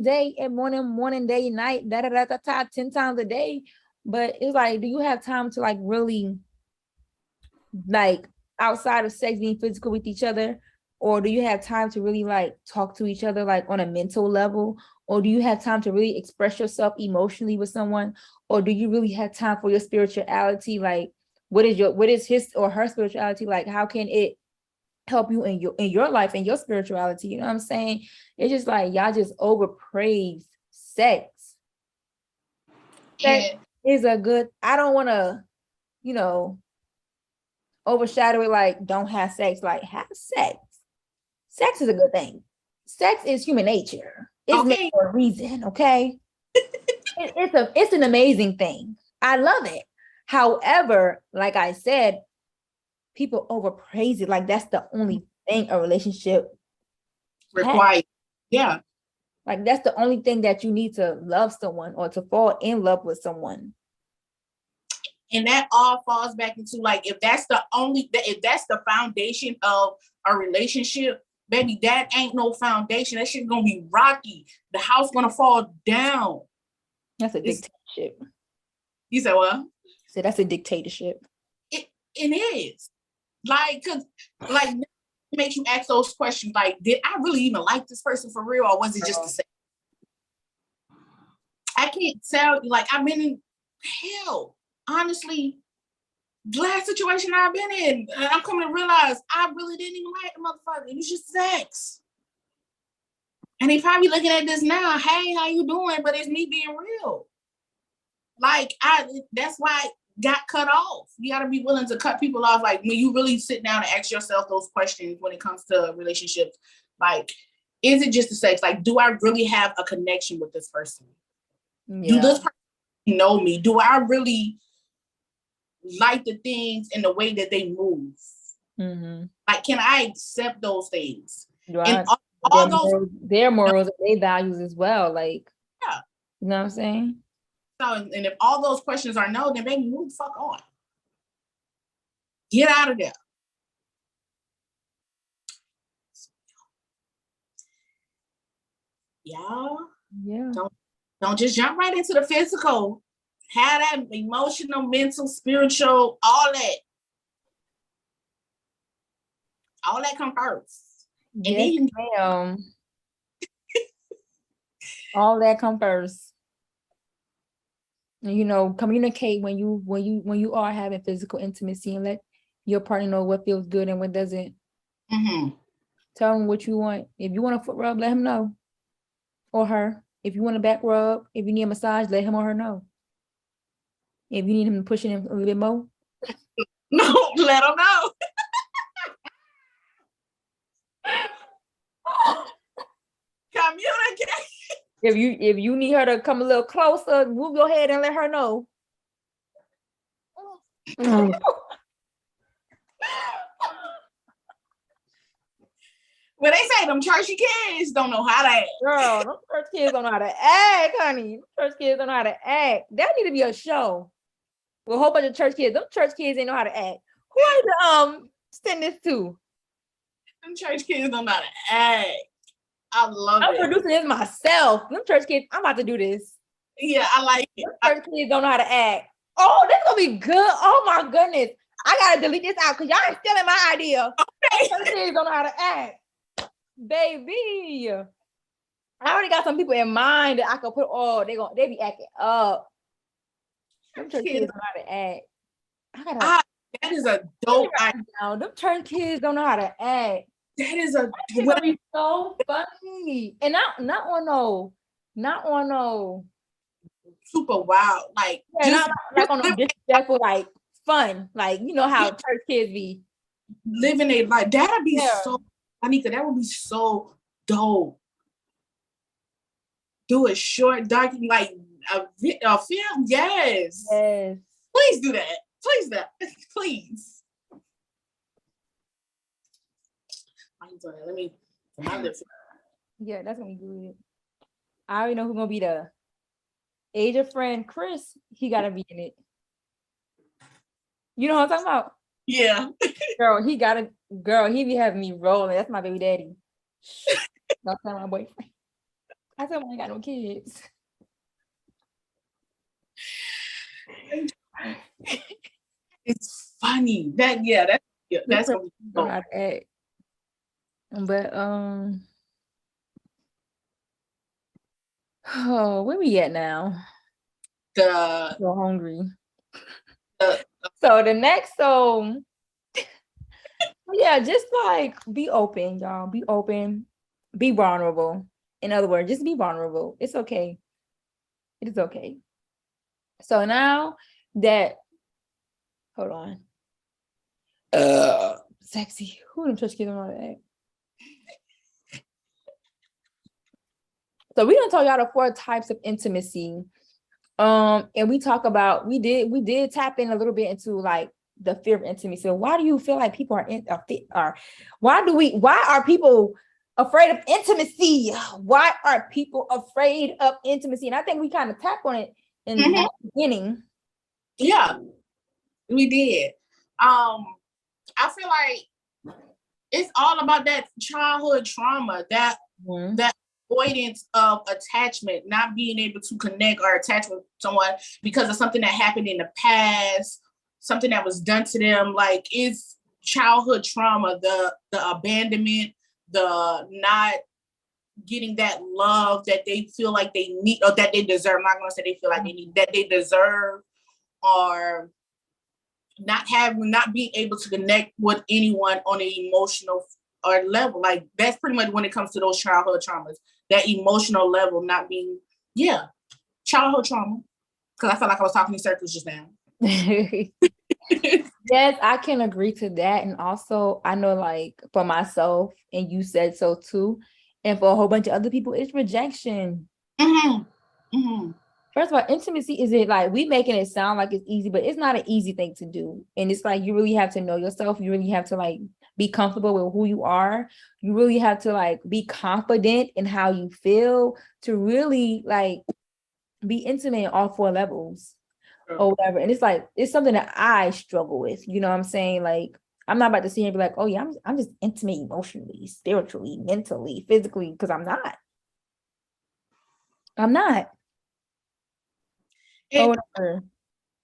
day, and morning, day, night, 10 times a day. But it's like, do you have time to like really, like, outside of sex, being physical with each other? Or do you have time to really like talk to each other like on a mental level? Or do you have time to really express yourself emotionally with someone? Or do you really have time for your spirituality? Like, what is his or her spirituality? Like, how can it help you in your life and your spirituality? You know what I'm saying? It's just like, y'all just overpraise sex. Sex is a good, I don't want to, you know, overshadow it. Like, don't have sex. Like, have sex. Sex is a good thing. Sex is human nature. It's made for a reason, okay? It's an amazing thing. I love it. However, like I said, people overpraise it. Like, that's the only thing a relationship requires. Yeah. Like, that's the only thing that you need to love someone or to fall in love with someone. And that all falls back into, like, if that's the foundation of a relationship, baby, that ain't no foundation. That shit's gonna be rocky. The house gonna fall down. That's a dictatorship. You said what? So that's a dictatorship. It is. Like, cause like it makes you ask those questions, like, did I really even like this person for real, or was it just the same? I can't tell you, like, I've been in hell. Honestly, the last situation I've been in, I'm coming to realize I really didn't even like the motherfucker. It was just sex. And they probably looking at this now, hey, how you doing? But it's me being real. Like, that's why it got cut off. You got to be willing to cut people off. Like, when you really sit down and ask yourself those questions when it comes to relationships, like, is it just the sex? Like, do I really have a connection with this person? Do this person know me? Do I really like the things in the way that they move? Mm-hmm. Like, can I accept those things? And their morals and their values as well. Like, yeah. You know what I'm saying? So, and if all those questions are no, then baby, move the fuck on. Get out of there. Y'all, yeah. Don't just jump right into the physical. Have that emotional, mental, spiritual, all that. All that come first. Yes, ma'am. All that come first. And, you know, communicate when you are having physical intimacy, and let your partner know what feels good and what doesn't. Mm-hmm. Tell them what you want. If you want a foot rub, let him know. Or her. If you want a back rub, if you need a massage, let him or her know. If you need him to push it in a little bit more, no, let him know. Communicate. If you need her to come a little closer, move your head and let her know. Well, they say them churchy kids don't know how to act. Girl, them church kids don't know how to act, honey. Them church kids don't know how to act. That need to be a show with a whole bunch of church kids. Them church kids ain't know how to act. Who are you send this to? Them church kids don't know how to act. I love it. I'm producing this myself. Them church kids, I'm about to do this. Yeah, I like it. Them church kids don't know how to act. Oh, this gonna be good. Oh my goodness. I gotta delete this out because y'all ain't stealing my idea. Okay. Church kids don't know how to act. Baby, I already got some people in mind that I could put. Oh, they be acting up. Them church kids don't know how to act. That is a dope idea. Them church kids don't know how to act. That is a gonna be so funny, and not on no super wild, like just not on no disrespectful, like fun, like you know how church kids be living a life. That'd be so. Anika, that would be so dope. Do a short document, like a film. Yes. Yes. Please do that. Please do that. Please. Let me. Yeah, that's gonna be good. I already know who's gonna be the Asia friend. Chris, he gotta be in it. You know what I'm talking about? Yeah. Girl, he be having me rolling. That's my baby daddy. Don't tell my boyfriend. I said I ain't got no kids. It's funny. That's gonna be cool. But oh, where we at now? I'm so hungry. So the next yeah, just like be open, y'all. Be open. Be vulnerable. In other words, just be vulnerable. It's okay. It is okay. So now that, hold on. Sexy. Who them church kids don't know how to act? So we don't talk y'all the 4 types of intimacy. And we talk about, we did tap in a little bit into like the fear of intimacy. So why do you feel like people why are people afraid of intimacy? Why are people afraid of intimacy? And I think we kind of tapped on it in the beginning. Yeah, we did. I feel like it's all about that childhood trauma, that avoidance of attachment, not being able to connect or attach with someone because of something that happened in the past, something that was done to them. Like, it's childhood trauma, the abandonment, the not getting that love that they feel like they need or that they deserve. I'm not going to say they feel like they need, that they deserve, or not being able to connect with anyone on an emotional or level. Like that's pretty much when it comes to those childhood traumas, that emotional level not being, childhood trauma. Because I felt like I was talking in circles just now. Yes, I can agree to that. And also, I know, like, for myself, and you said so too, and for a whole bunch of other people, it's rejection. First of all, intimacy is it like we making it sound like it's easy, but it's not an easy thing to do. And it's like you really have to know yourself. You really have to like be comfortable with who you are. You really have to like be confident in how you feel to really like be intimate in all 4 levels or whatever. And it's like it's something that I struggle with. You know what I'm saying? Like I'm not about to sit here and be like, oh yeah, I'm just intimate emotionally, spiritually, mentally, physically, because I'm not.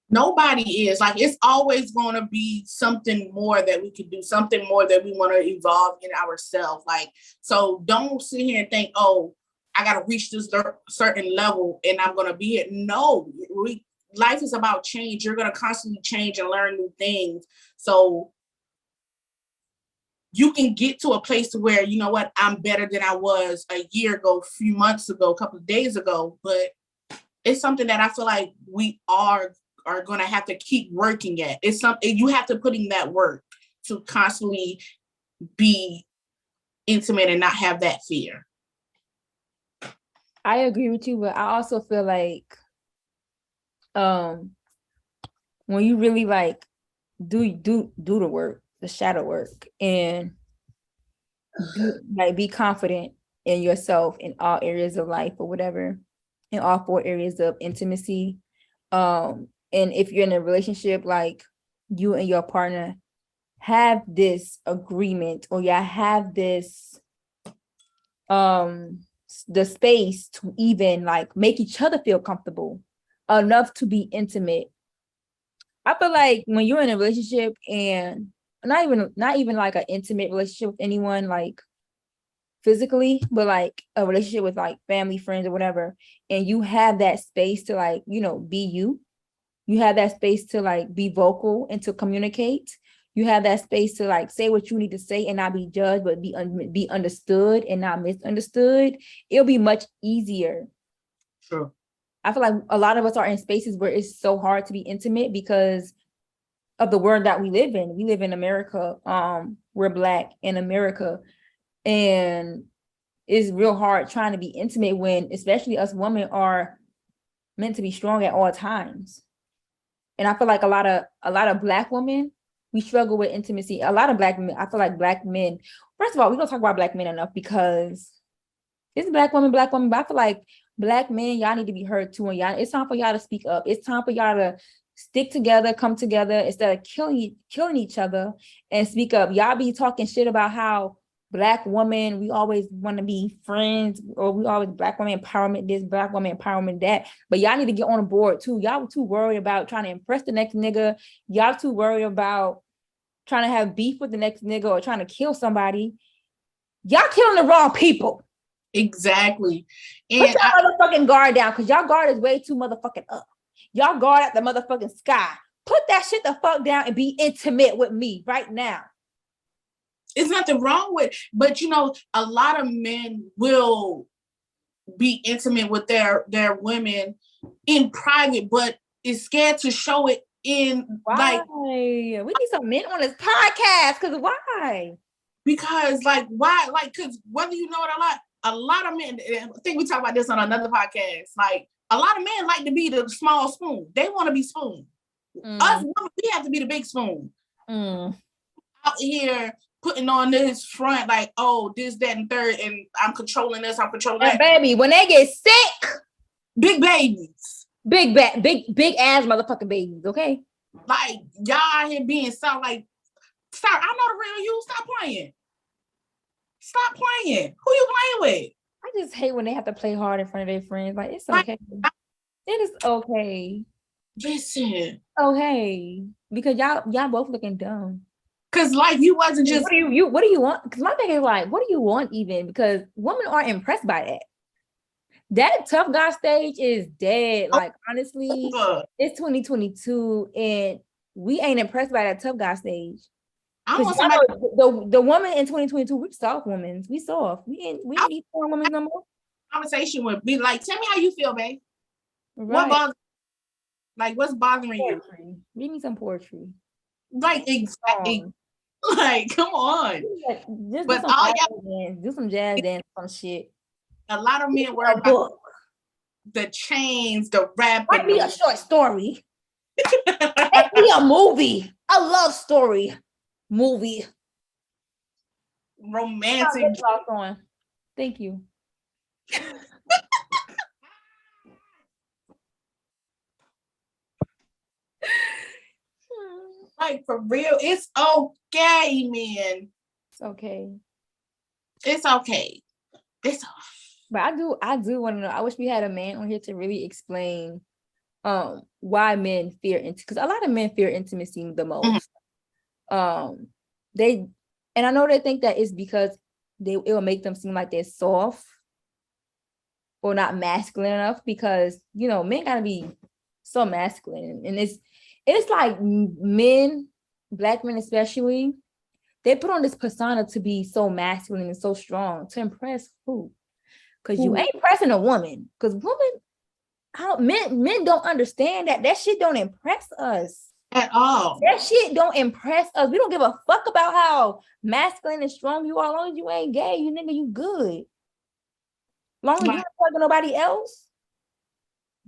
Nobody is. Like it's always going to be something more that we could do, something more that we want to evolve in ourselves. Like, so don't sit here and think, oh, I got to reach this certain level and I'm going to be it. No, life is about change. You're going to constantly change and learn new things. So you can get to a place where, you know what, I'm better than I was a year ago, a few months ago, a couple of days ago. But it's something that I feel like we are going to have to keep working at. It's something you have to put in that work to constantly be intimate and not have that fear. I agree with you, but I also feel like when you really like do the work, the shadow work, and be confident in yourself in all areas of life or whatever, in all 4 areas of intimacy. And if you're in a relationship, like you and your partner have this agreement or y'all have this the space to even like make each other feel comfortable enough to be intimate. I feel like when you're in a relationship and not even like an intimate relationship with anyone like physically, but like a relationship with like family, friends or whatever, and you have that space to like, be you have that space to like be vocal and to communicate. You have that space to like say what you need to say and not be judged, but be understood and not misunderstood. It'll be much easier. True. I feel like a lot of us are in spaces where it's so hard to be intimate because of the world that we live in. We live in America. We're Black in America. And it's real hard trying to be intimate when, especially us women, are meant to be strong at all times. And I feel like a lot of Black women, we struggle with intimacy. A lot of Black men, I feel like Black men, first of all, we don't talk about Black men enough because it's Black women, but I feel like Black men, y'all need to be heard too. And it's time for y'all to speak up. It's time for y'all to stick together, come together instead of killing each other and speak up. Y'all be talking shit about how Black women, we always want to be friends, or we always Black women empowerment this, Black women empowerment that. But y'all need to get on board too. Y'all too worried about trying to impress the next nigga. Y'all too worried about trying to have beef with the next nigga or trying to kill somebody. Y'all killing the wrong people. Exactly. And put your motherfucking guard down, because y'all guard is way too motherfucking up. Y'all guard at the motherfucking sky. Put that shit the fuck down and be intimate with me right now. It's nothing wrong with, but a lot of men will be intimate with their women in private, but is scared to show it in why? We need some men on this podcast, because why? Because why? Because whether you know it or not, a lot of men, I think we talk about this on another podcast, like a lot of men like to be the small spoon. They want to be spoon. Us women, we have to be the big spoon. Out here putting on this front, like, oh, this, that, and third, and I'm controlling this, I'm controlling that. Baby, when they get sick, big babies. Big ass motherfucking babies, okay? Like, y'all out here being so like, sir, I know the real you. Stop playing. Stop playing. Who you playing with? I just hate when they have to play hard in front of their friends. Like, it's okay. It is okay. Listen. Okay. Because y'all both looking dumb. Because you wasn't just what do you want? Because my thing is like, what do you want even? Because women aren't impressed by that. That tough guy stage is dead. Like, honestly, it's 2022 and we ain't impressed by that tough guy stage. I Because want somebody. the woman in 2022, we soft women. We soft. We ain't need foreign women no more. Conversation would be like, tell me how you feel, babe. Right. What bothers? Like, what's bothering poetry. You? Read me some poetry. Like, exactly. Like, come on. Just but do some jazz dance, some shit. A lot of men worry about the chains, the rap. Write me a short story. Make me a movie. A love story. Movie. Romantic. Thank you. Like, for real, it's okay, man. It's okay. It's okay. It's okay. But I do want to know. I wish we had a man on here to really explain why men fear intimacy, because a lot of men fear intimacy the most. Mm-hmm. And I know they think that it's because it will make them seem like they're soft or not masculine enough, because men gotta be so masculine, and it's like men, Black men especially, they put on this persona to be so masculine and so strong to impress who? Because you ain't pressing a woman. Because men don't understand that shit don't impress us at all. That shit don't impress us. We don't give a fuck about how masculine and strong you are. As long as you ain't gay, you nigga, you good. Long as you ain't fucking nobody else,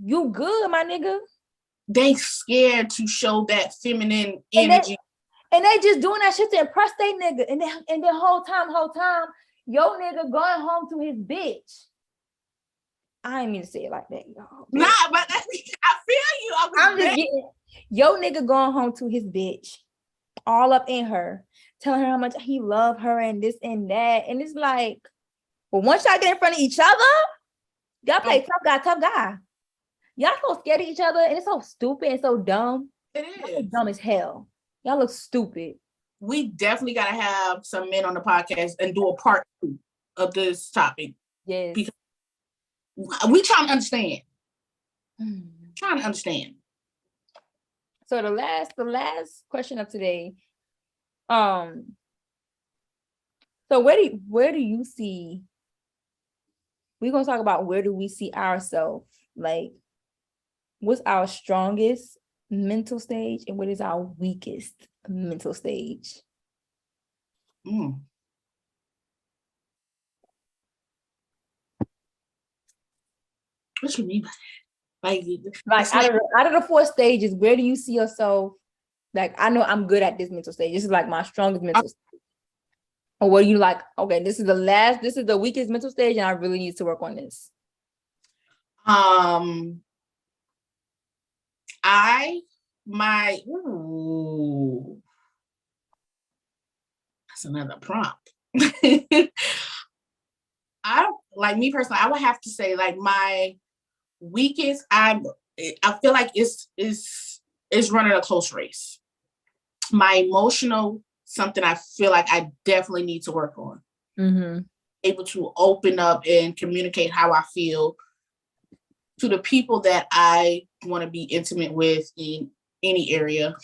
you good, my nigga. They scared to show that feminine energy. And they just doing that shit to impress they nigga. And then whole time, yo nigga going home to his bitch. I ain't mean to say it like that, y'all. Nah, but I feel you. I'm just getting yo nigga going home to his bitch, all up in her, telling her how much he love her and this and that. And it's like, but once y'all get in front of each other, y'all play tough guy. Y'all so scared of each other, and it's so stupid and so dumb. It is dumb as hell. Y'all look stupid. We definitely gotta have some men on the podcast and do a part 2 of this topic. Yes. Because we trying to understand. Trying to understand. So the last question of today. So where do you see? We're gonna talk about where do we see ourselves? Like, what's our strongest mental stage and what is our weakest mental stage? What you mean by that? Like out of the 4 stages, where do you see yourself? Like, I know I'm good at this mental stage. This is like my strongest mental stage. Or what do you like? Okay, this is the weakest mental stage, and I really need to work on this. That's another prompt. I like me personally, I would have to say like my weakest, I feel like it's running a close race. My emotional, something I feel like I definitely need to work on. Mm-hmm. Able to open up and communicate how I feel to the people that I want to be intimate with in any area.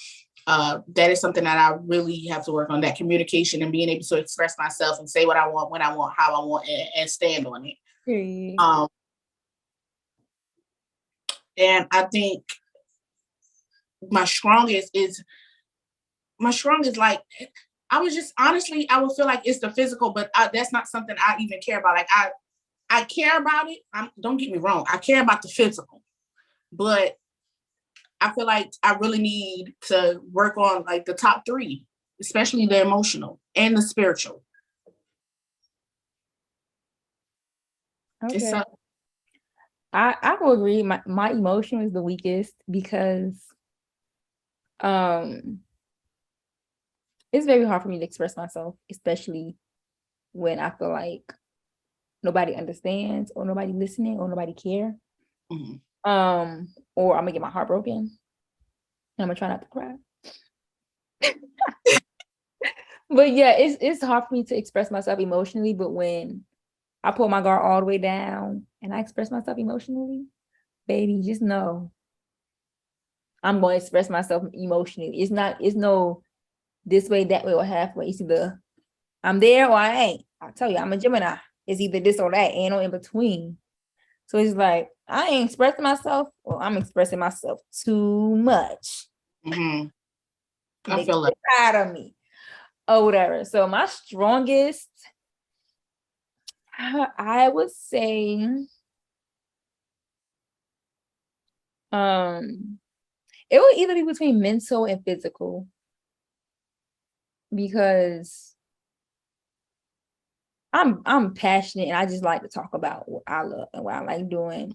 That is something that I really have to work on, that communication and being able to express myself and say what I want, when I want, how I want, and stand on it. Mm-hmm. And I think my strongest like, I was just honestly, I would feel like it's the physical, but that's not something I even care about. Like I care about it. Don't get me wrong. I care about the physical, but I feel like I really need to work on like the top 3, especially the emotional and the spiritual. Okay. I will agree. My emotion is the weakest because it's very hard for me to express myself, especially when I feel like nobody understands or nobody listening or nobody care. Mm-hmm. Or I'm gonna get my heart broken and I'm gonna try not to cry. But yeah, it's hard for me to express myself emotionally, but when I pull my guard all the way down and I express myself emotionally, baby, just know I'm going to express myself emotionally. It's no this way, that way, or halfway. It's either I'm there or I ain't. I tell you, I'm a Gemini. It's either this or that, ain't no in between. So it's like I ain't expressing myself, or I'm expressing myself too much. Mm-hmm. I feel like tired of me, or whatever. So my strongest, I would say, it would either be between mental and physical, because I'm passionate and I just like to talk about what I love and what I like doing.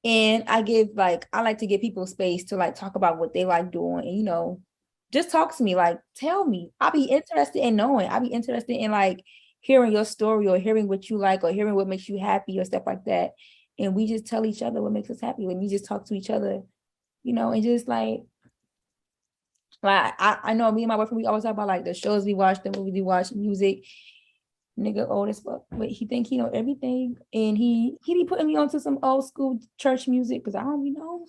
And I like to give people space to like talk about what they like doing. And, you know, just talk to me, like tell me. I'll be interested in knowing. I'll be interested in like hearing your story, or hearing what you like, or hearing what makes you happy, or stuff like that. And we just tell each other what makes us happy. When we just talk to each other, you know, and just like I know me and my boyfriend, we always talk about like the shows we watch, the movies we watch, music. Nigga old as fuck, but he think he know everything, and he be putting me onto some old school church music because I don't be know.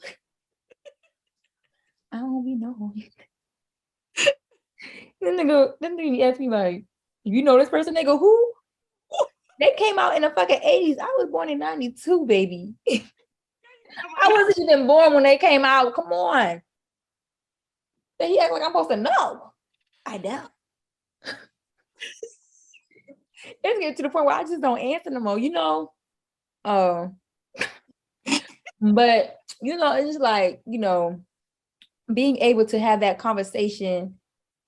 I don't be know. Then nigga asked me like, you know this person? They go, who? They came out in the fucking 80s. I was born in 92, baby. I wasn't even born when they came out. Come on. Then he act like I'm supposed to know. I don't. It's getting to the point where I just don't answer no more, you know. But you know, it's just like, you know, being able to have that conversation,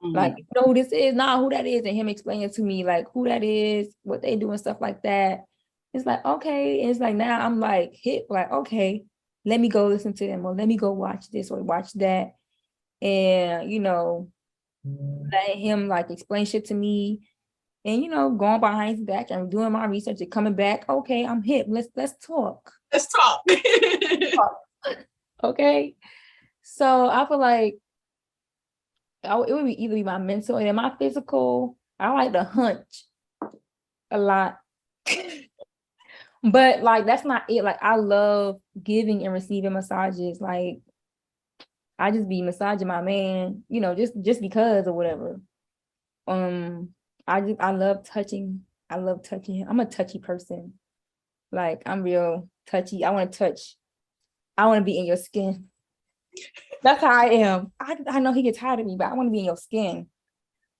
like, you know who this is, not who that is, and him explaining to me like who that is, what they do and stuff like that. It's like, okay. And it's like now I'm like hit, like, okay, let me go listen to them, or let me go watch this or watch that. And you know, letting him like explain shit to me, and you know, going behind his back and doing my research and coming back. Okay, I'm hip. Let's talk. Let's talk. Okay. So I feel like it would be either my mental and my physical. I like to hunch a lot. But like that's not it. Like I love giving and receiving massages. Like I just be massaging my man, you know, just because or whatever. I love touching. I love touching him. I'm a touchy person. Like I'm real touchy. I want to touch. I want to be in your skin. That's how I am. I know he gets tired of me, but I want to be in your skin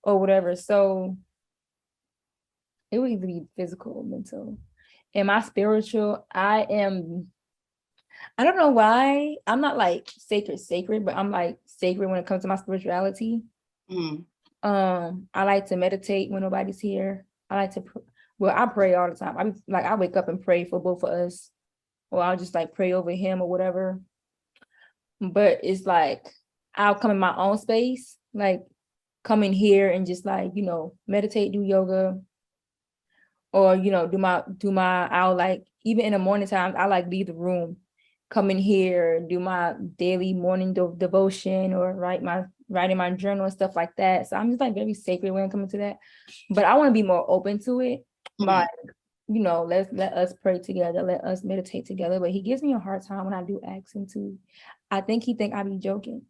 or whatever. So it would either be physical or mental. And my spiritual, I don't know why. I'm not like sacred, but I'm like sacred when it comes to my spirituality. I like to meditate when nobody's here. I like to, I pray all the time. I wake up and pray for both of us, or I'll just like pray over him or whatever. But it's like, I'll come in my own space, like come in here and just like, you know, meditate, do yoga, or, you know, I'll like, even in the morning times, I like leave the room, come in here, do my daily morning devotion, or write in my journal and stuff like that. So I'm just like very sacred when it comes to that. But I want to be more open to it. Like, you know, let us pray together, let us meditate together. But he gives me a hard time when I do ask him to. I think he think I be joking.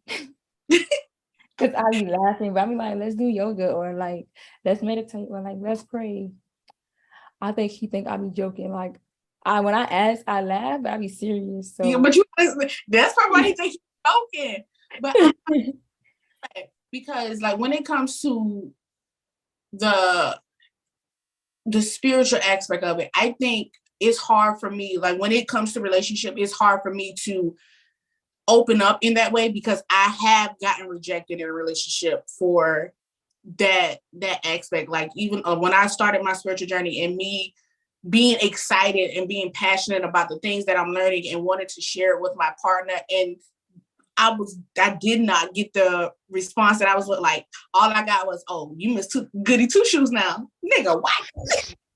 Because I be laughing, but I be like, let's do yoga, or like, let's meditate, or like, let's pray. I think he think I be joking. Like, when I ask, I laugh, but I be serious. So, yeah, but that's probably why he think he's joking. But because like when it comes to the spiritual aspect of it, I think it's hard for me. Like when it comes to relationship, it's hard for me to open up in that way, because I have gotten rejected in a relationship for that aspect. Like even when I started my spiritual journey, and me being excited and being passionate about the things that I'm learning and wanted to share it with my partner, and I did not get the response that I was like. All I got was, "Oh, you missed goody two shoes now, nigga." What?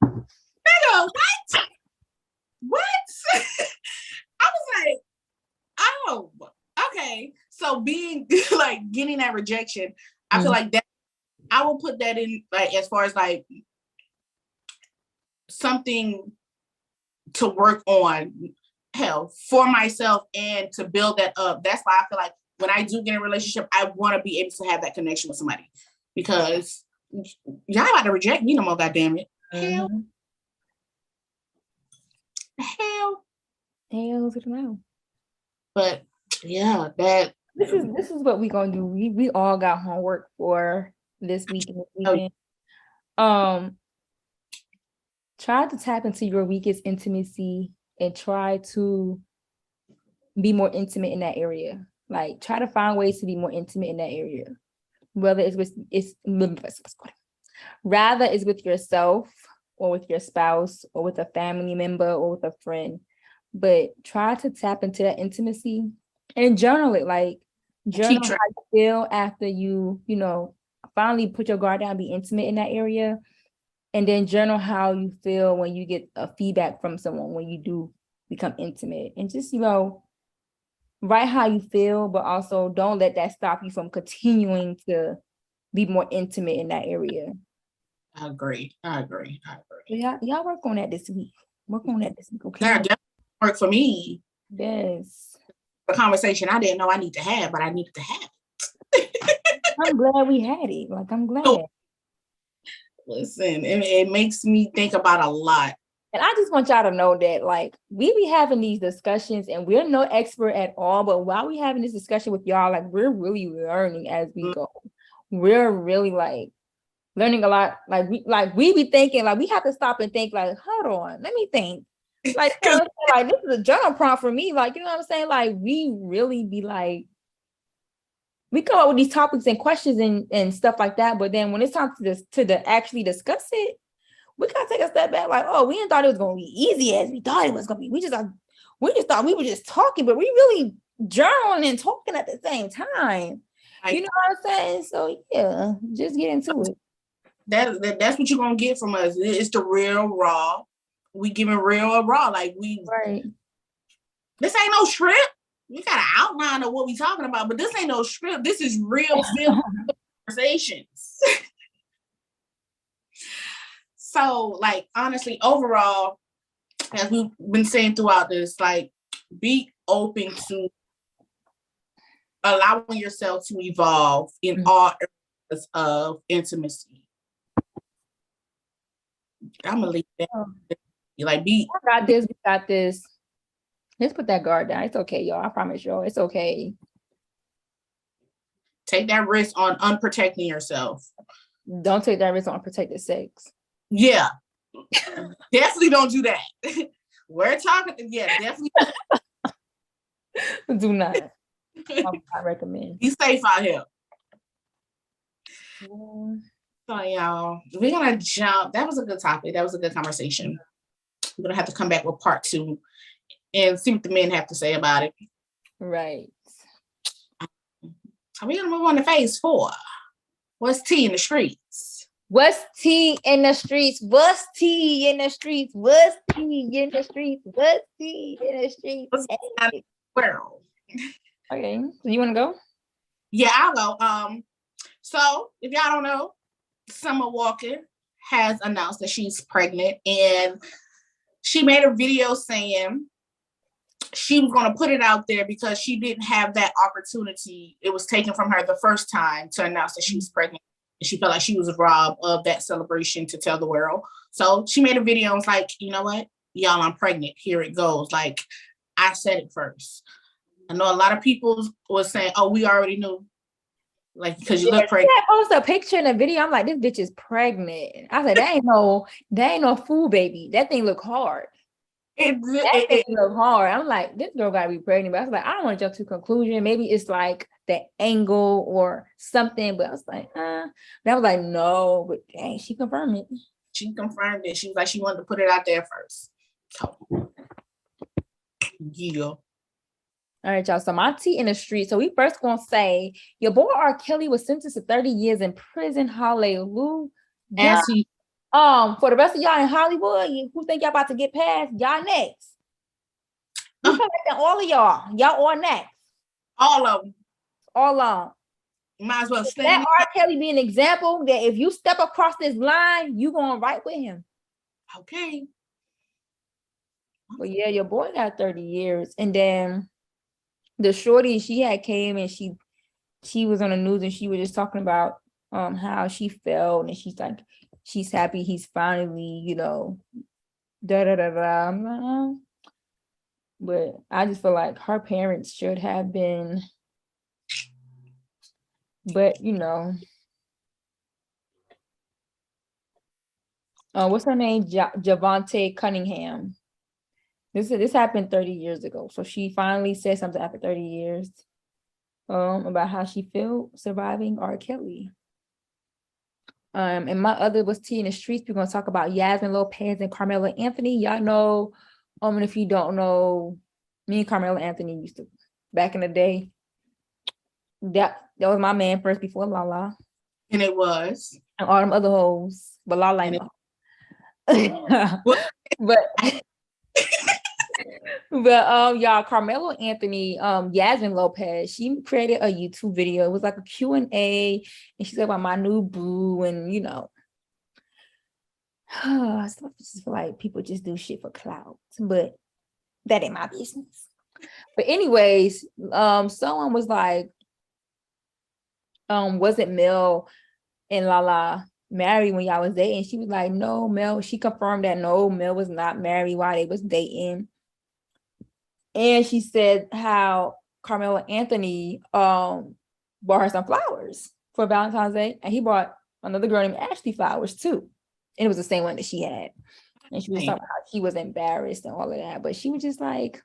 Nigga, what? I was like, oh, okay. So being like getting that rejection, I feel like that I will put that in like as far as like something to work on, hell, for myself, and to build that up. That's why I feel like when I do get in a relationship, I want to be able to have that connection with somebody. because y'all about to reject me no more, goddamn it. Mm-hmm. Hell. To the no. But yeah, that this is what we gonna do. We all got homework for this week and this weekend. Try to tap into your weakest intimacy and try to be more intimate in that area. Like, try to find ways to be more intimate in that area. Whether it's with rather it's with yourself or with your spouse or with a family member or with a friend. But try to tap into that intimacy and journal it. Like, journal how you feel after you finally put your guard down, be intimate in that area. And then journal how you feel when you get a feedback from someone, when you do become intimate. And just, write how you feel, but also don't let that stop you from continuing to be more intimate in that area. I agree. Y'all work on that this week. Okay. That definitely work for me. Yes. A conversation I didn't know I need to have, but I needed to have it. I'm glad we had it. Like, I'm glad. Oh, listen, it makes me think about a lot. And I just want y'all to know that, like, we be having these discussions and we're no expert at all, but while we having this discussion with y'all, like, we're really learning as we go. We're really, like, learning a lot. Like, we be thinking, like, we have to stop and think, like, hold on, let me think. Like, like, this is a journal prompt for me. Like, you know what I'm saying? Like, we really be like, we come up with these topics and questions and stuff like that, but then when it's time to actually discuss it, we gotta take a step back. Like, oh, we didn't thought it was gonna be easy as we thought it was gonna be. We just thought we were just talking, but we really journaling and talking at the same time. You know what I'm saying? So yeah, just get into it. That's what you're gonna get from us. It's the real raw. We giving real raw. Like, right. This ain't no script. We got an outline of what we talking about, but this ain't no script. This is real conversations. So, like, honestly, overall, as we've been saying throughout this, like, be open to allowing yourself to evolve in all areas of intimacy. I'm gonna leave that. Like, we got this. Let's put that guard down. It's okay, y'all. I promise y'all, it's okay. Take that risk on unprotecting yourself. Don't take that risk on unprotected sex. Yeah. Definitely don't do that. We're talking, definitely. Do not. I recommend. Be safe out here. So, y'all, we're gonna jump. That was a good topic. That was a good conversation. We're gonna have to come back with part 2 and see what the men have to say about it. Right. Are we gonna move on to phase 4? What's tea in the streets? What's tea in the streets? What's tea in the streets? What's tea in the streets? What's tea in the streets? Hey. World. Okay, so you want to go? Yeah, I'll go. So if y'all don't know, Summer Walker has announced that she's pregnant, and she made a video saying she was going to put it out there because she didn't have that opportunity. It was taken from her the first time to announce that she was pregnant. And she felt like she was robbed of that celebration to tell the world. So she made a video and was like, you know what? Y'all, I'm pregnant. Here it goes. Like, I said it first. I know a lot of people was saying, oh, we already knew. Like, because you look pregnant. I posted a picture in a video. I'm like, this bitch is pregnant. I said, that ain't no fool baby. That thing look hard. That thing look hard. I'm like, this girl gotta be pregnant. But I was like, I don't want to jump to conclusion. Maybe it's like the angle or something. But I was like, But I was like, no. But dang, she confirmed it. She confirmed it. She was like, she wanted to put it out there first. So, yeah. All right, y'all. So my tea in the street. So we first gonna say your boy R. Kelly was sentenced to 30 years in prison. Hallelujah. For the rest of y'all in Hollywood, who think y'all about to get past, y'all next. All of y'all. Y'all all next. All of them. All of them. Might as well let R. Kelly be an example that if you step across this line, you going right with him. Okay. But yeah, your boy got 30 years. And then the shorty, she had came and she was on the news and she was just talking about how she felt, and she's like, she's happy he's finally, da da da da. But I just feel like her parents should have been, but what's her name? Javante Cunningham. This happened 30 years ago. So she finally said something after 30 years about how she felt surviving R. Kelly. And my other was Tea in the Streets. We're gonna talk about Yasmin Lopez and Carmelo Anthony. Y'all know, and if you don't know, me and Carmelo Anthony used to, back in the day, that was my man first before Lala. And it was. And all them other hoes. But Lala ain't but y'all, Carmelo Anthony, Yasmin Lopez, she created a YouTube video. It was like a Q&A, and she said about my new boo, and I just feel like people just do shit for clout, but that ain't my business. But anyways, someone was like, wasn't Mel and Lala married when y'all was dating? She was like, no, Mel. She confirmed that no, Mel was not married while they was dating. And she said how Carmelo Anthony bought her some flowers for Valentine's Day, and he bought another girl named Ashley flowers too. And it was the same one that she had. And she was talking about how she was embarrassed and all of that. But she was just like,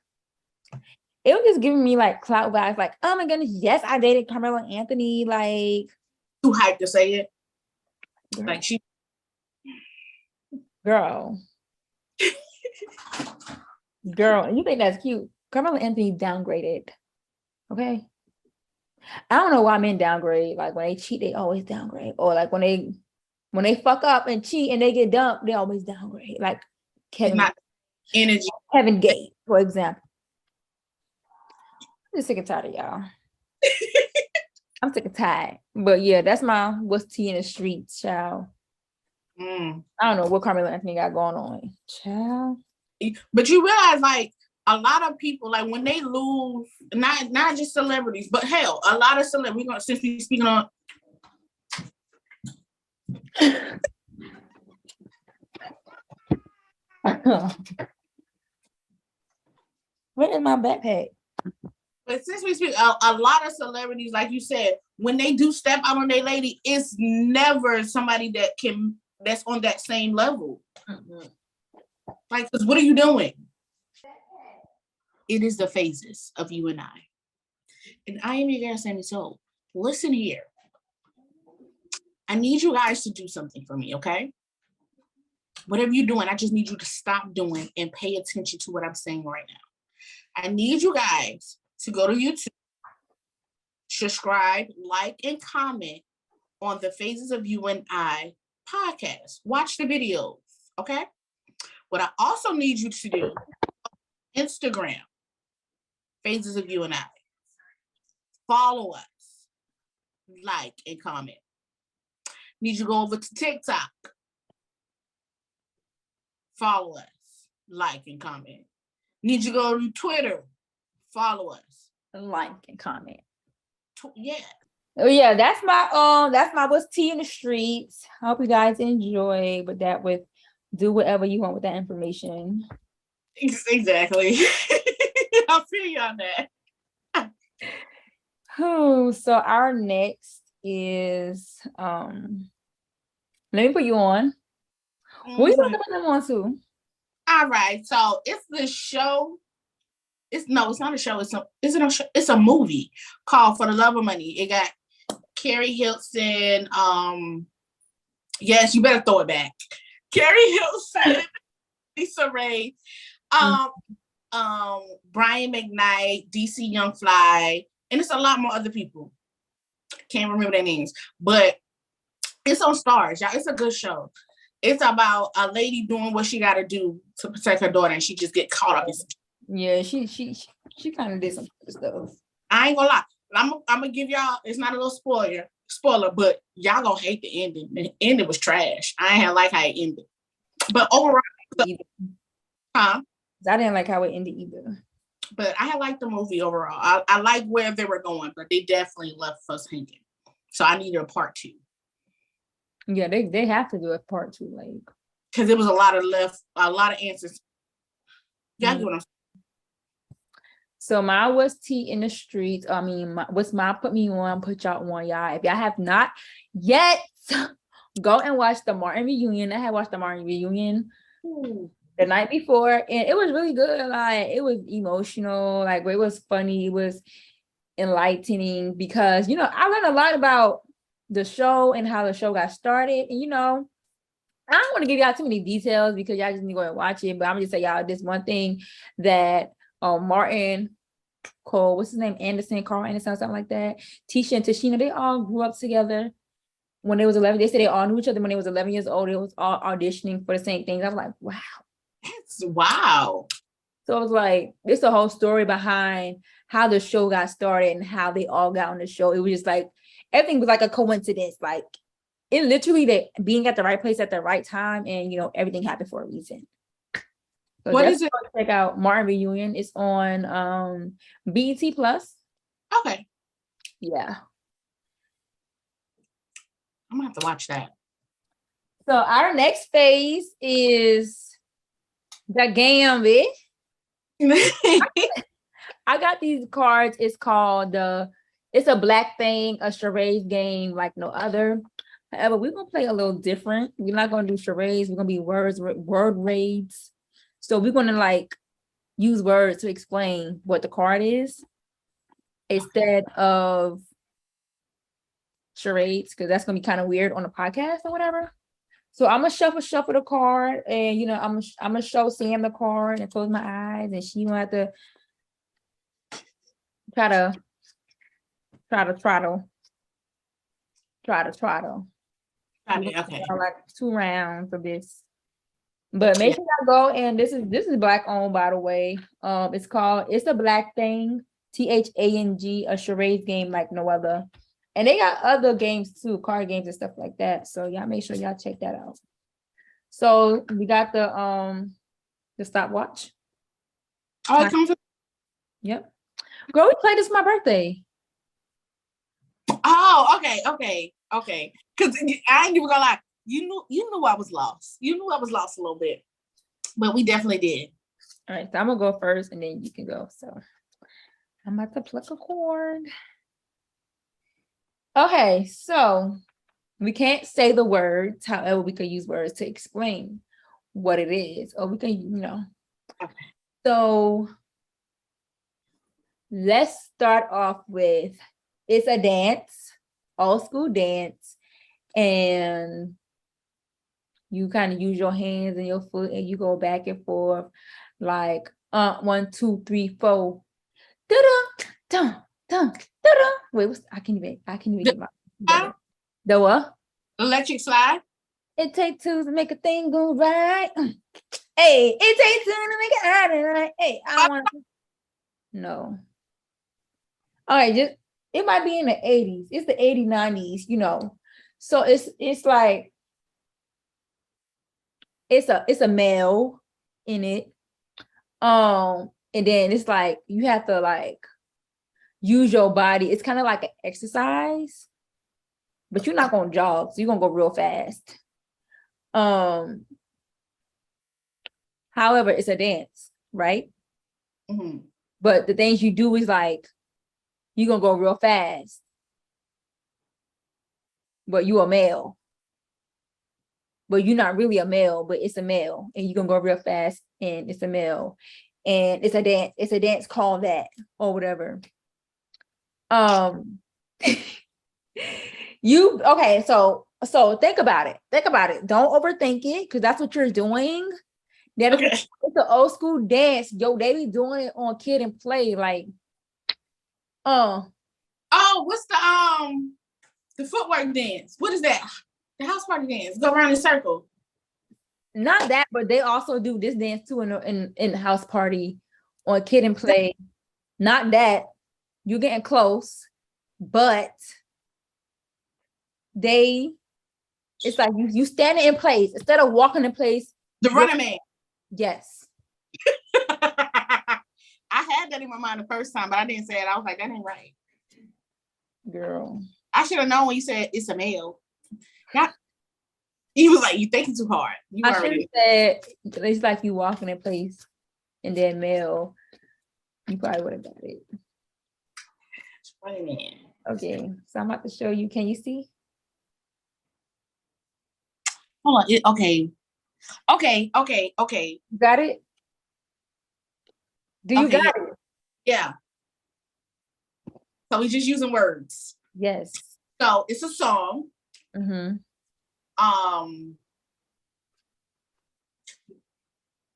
it was just giving me like clout vibes, like, oh my goodness, yes, I dated Carmelo Anthony. Like, too hyped to say it. Girl. Like she Girl, you think that's cute? Carmelo Anthony downgraded. Okay. I don't know why men downgrade. Like when they cheat, they always downgrade. Or like when they fuck up and cheat and they get dumped, they always downgrade. Like Kevin Gates, for example. I'm just sick and tired of y'all. I'm sick and tired. But yeah, that's my what's tea in the streets, child. I don't know what Carmelo Anthony got going on, child. But you realize, like, a lot of people, like, when they lose, not just celebrities, but hell, a lot of celebrities, since we speaking on. Where is my backpack? But since we speak, a lot of celebrities, like you said, when they do step out on their lady, it's never somebody that's on that same level. Mm-hmm. Like, because what are you doing? It is the phases of you and I. And I am your girl, Sammy Soul. Listen here. I need you guys to do something for me, okay? Whatever you're doing, I just need you to stop doing and pay attention to what I'm saying right now. I need you guys to go to YouTube, subscribe, like, and comment on the Phases of You and I podcast. Watch the videos, okay? What I also need you to do, Instagram, Phases of You and I. Follow us, like, and comment. Need you to go over to TikTok. Follow us, like, and comment. Need you to go to Twitter. Follow us, like, and comment. Yeah. Oh yeah, that's my what's tea in the streets. I hope you guys enjoy, but that would do whatever you want with that information. Exactly. I'll feel you on that. So our next is let me put you on. What are you gonna put them on to? All right, so it's the show. It's not a show. It's a movie called For the Love of Money. It got Carrie Hilton. Yes, you better throw it back. Carrie Hilton, Lisa Ray, Brian McKnight, DC Young Fly, and it's a lot more other people. Can't remember their names, but it's on Stars, y'all. It's a good show. It's about a lady doing what she got to do to protect her daughter, and she just get caught up in. Yeah, she kind of did some stuff. I ain't gonna lie. I'm gonna give y'all. It's not a little spoiler, but y'all gonna hate the ending. The ending was trash. I ain't like how it ended. But overall, I didn't like how it ended either. But I liked the movie overall. I like where they were going, but they definitely left us hanging. So I needed a part 2. Yeah, they have to do a part 2, like, because there was a lot of answers. Yeah, you know. So mine was Tea in the Streets. I mean, what's mine put me on, put y'all on, y'all. If y'all have not yet, go and watch the Martin reunion. I had watched the Martin reunion the night before, and it was really good. Like, it was emotional, like, it was funny, it was enlightening, because I learned a lot about the show and how the show got started. And I don't want to give y'all too many details because y'all just need to go and watch it, but I'm gonna just say y'all this one thing that Martin Cole, what's his name? Carl Anderson, something like that. Tisha and Tashina, they all grew up together when they was 11. They said they all knew each other when they was 11 years old. They was all auditioning for the same things. I was like, wow. That's wow. So it was like, it's the whole story behind how the show got started and how they all got on the show. It was just like, everything was like a coincidence. Like, it literally, they being at the right place at the right time, and everything happened for a reason. So what is it? Check out Martin Reunion. It's on BET Plus. Okay. Yeah. I'm gonna have to watch that. So our next phase is the gambit. I got these cards. It's called it's a black thing, a charades game like no other. However, we're gonna play a little different. We're not gonna do charades. We're gonna be word raids. So we're gonna like use words to explain what the card is instead of charades, because that's gonna be kind of weird on a podcast or whatever. So I'm gonna shuffle the card, and I'm gonna show Sam the card and close my eyes, and she gonna have to try to Okay. like 2 rounds of this. But make sure y'all go, and this is black owned, by the way. It's a black thing, THANG, a charades game like no other. And they got other games too, card games and stuff like that. So y'all make sure y'all check that out. So we got the stopwatch. Oh, it comes with. Yep. Girl, we played this for my birthday. Oh, okay. Because I ain't even gonna lie. You knew I was lost. You knew I was lost a little bit, but we definitely did. All right, so I'm gonna go first, and then you can go. So I'm about to pluck a cord. Okay, so we can't say the words. However, we could use words to explain what it is, or we can, Okay. So let's start off with, it's a dance, old school dance, and you kind of use your hands and your foot, and you go back and forth like 1, 2, 3, 4. Da-da, dun, dun, da-da. Wait, I can't even get my the what? Electric slide. It takes 2 to make a thing go right. Hey, it takes 2 to make it right. Hey, I want to. No. All right, it might be in the 80s. It's the 80s, 90s, So it's like it's a male in it. And then it's like you have to like use your body. It's kind of like an exercise, but you're not gonna jog, so you're gonna go real fast. However, it's a dance, right? Mm-hmm. But the things you do is like you're gonna go real fast, but you a male. But you're not really a male, but it's a male, and you're gonna go real fast, and it's a male, and it's a dance. It's a dance called that or whatever. Okay, so think about it. Don't overthink it, because that's what you're doing. It's an old school dance. Yo, they be doing it on Kid and Play, like oh, what's the footwork dance? What is that? The house party dance. Go around in a circle. Not that, but they also do this dance too in the house party on Kid and Play. Not that. You're getting close, but it's like you standing in place instead of walking in place. The running man. Yes. I had that in my mind the first time, but I didn't say it. I was like, that ain't right. Girl. I should have known when you said it's a male. Yeah. He was like, you thinking too hard. You I should have already said it's like you walking in place and then mail. You probably would have got it. Wait a minute. Okay, so I'm about to show you. Can you see? Hold on. Okay. You got it? Do you Okay, got it? Yeah. So we're just using words. Yes. So it's a song. Mm-hmm.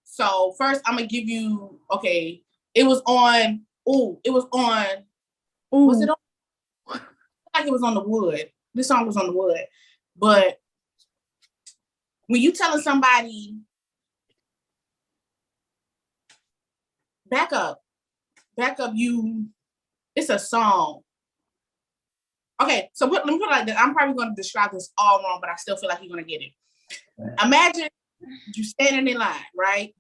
So first I'm gonna give you, okay, it was on, was it on? Like it was on the wood. This song was on the wood. But when you telling somebody, back up, it's a song. Okay, so let me put it like this. I'm probably going to describe this all wrong, but I still feel like you're going to get it. Imagine you standing in line, right?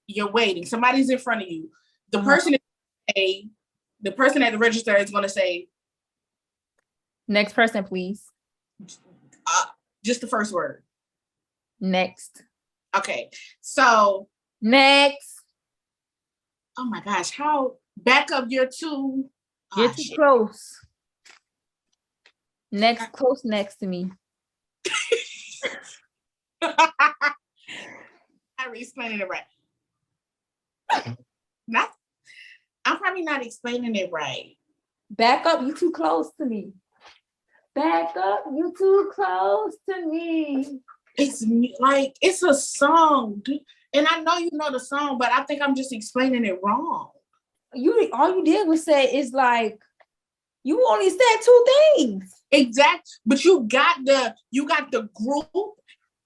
You're waiting. Somebody's in front of you. The person at the register is going to say, next person, please. Just the first word. Next. Okay, so next. Oh my gosh, how back up? You're too close. Next, close next to me. I'm explaining it right. I'm probably not explaining it right. Back up, you too close to me. Back up, you too close to me. It's a song, and I know you know the song, but I think I'm just explaining it wrong. All you did was say is like you only said two things. Exactly, but you got the group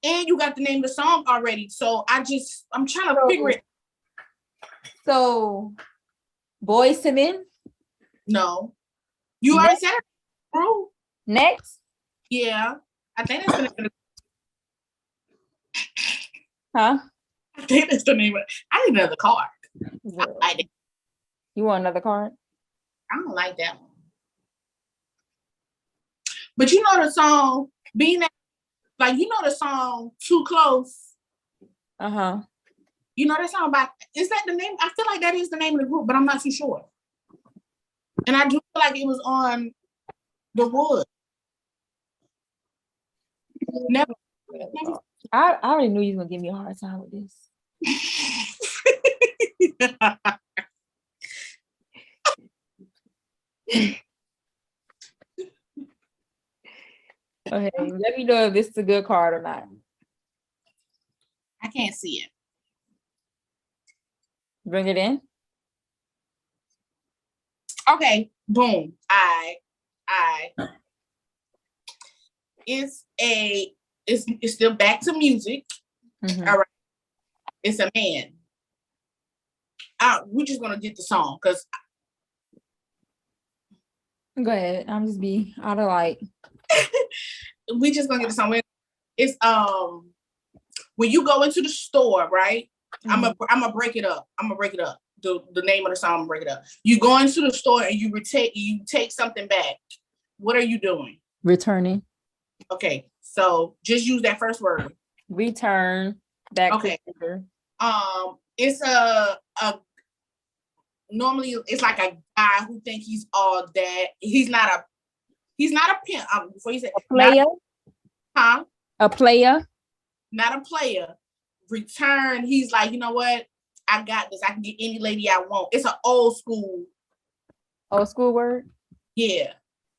and you got the name of the song already. So I'm trying to figure it. So, Boys to Men? No, you already said it. Group. Next? Yeah, I think that's the name of the. Huh? I think that's the name of it. I need another card. You want another card? I don't like that one. But you know the song, being that, like, you know the song Too Close? Uh-huh. You know that song is that the name? I feel like that is the name of the group, but I'm not too sure. And I do feel like it was on the wood. Never. I already knew you were gonna give me a hard time with this. Okay, let me know if this is a good card or not. I can't see it. Bring it in. Okay, boom. It's still back to music. Mm-hmm. All right. It's a man. We're just gonna get the song because. Go ahead. I'm just be out of light. We just gonna get the song. It's when you go into the store, right? Mm-hmm. I'm gonna break it up. The name of the song, I'm gonna break it up. You go into the store and you take something back. What are you doing? Returning. Okay, so just use that first word. Return back. Okay. It's a normally it's like a guy who thinks he's all that. He's not a pimp. Before you say a player. A player. Not a player. Return. He's like, you know what? I got this. I can get any lady I want. It's an old school word? Yeah.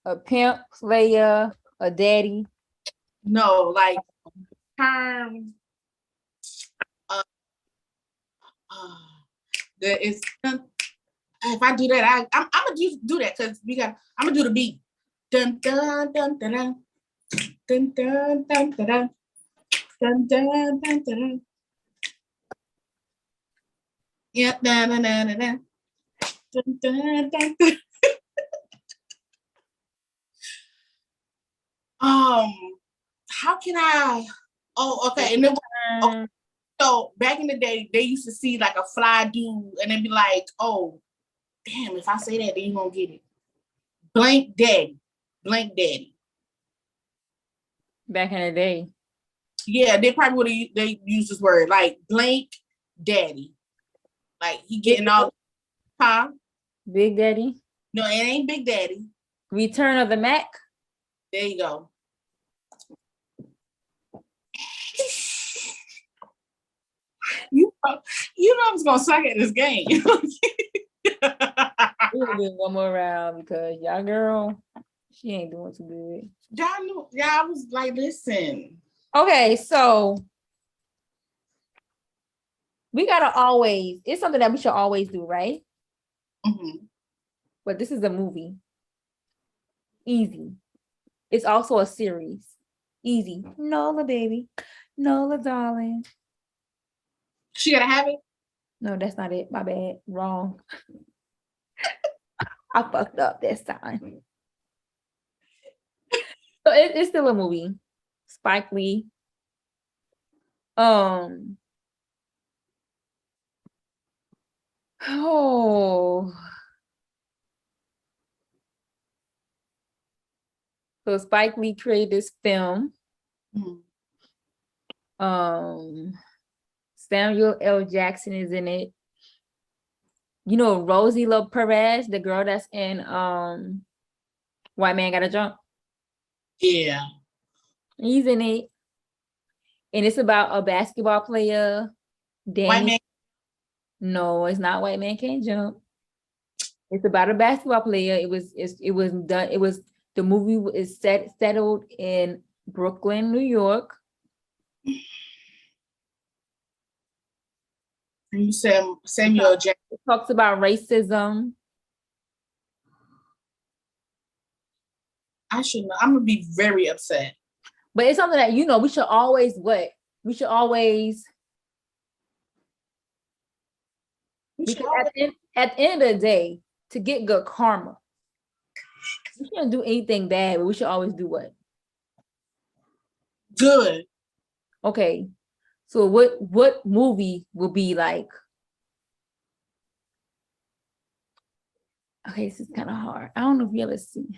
A pimp, player, a daddy. No, like term. If I do that, I'm gonna just do that because I'm gonna do the beat. Dun dun dun dun dun dun dun dun dun dun dun dun dun. Yeah, dun dun dun dun dun dun dun dun. How can I? Oh, okay. And then, okay. So back in the day, they used to see like a fly dude, and they'd be like, "Oh, damn! If I say that, then you gonna get it." Blank daddy. Back in the day. Yeah, they probably would have they used this word like blank daddy. Like he getting all, huh? Big Daddy. No, it ain't Big Daddy. Return of the Mac. There you go. You know I was gonna suck at this game. We'll do one more round because y'all girl, she ain't doing too good. Y'all knew, y'all was like, listen. Okay, so we gotta always, it's something that we should always do, right? Mm-hmm. But this is a movie. Easy. It's also a series. Easy. Nola, baby. Nola, darling. She gotta have it? No, that's not it. My bad. Wrong. I fucked up this time. So it's still a movie. Spike Lee. Oh. So Spike Lee created this film. Mm-hmm. Samuel L. Jackson is in it. You know Rosie Perez, the girl that's in White Man Gotta Jump. Yeah. He's in it. And it's about a basketball player. Danny. White Man. No, it's not White Man Can't Jump. It's about a basketball player. The movie is settled in Brooklyn, New York. You said Samuel Jackson. It talks about racism. I should know. I'm gonna be very upset. But it's something that we should always at the end of the day, to get good karma, we shouldn't do anything bad, but we should always do what? Good. Okay. So what movie will be like? Okay, this is kind of hard. I don't know if you ever see.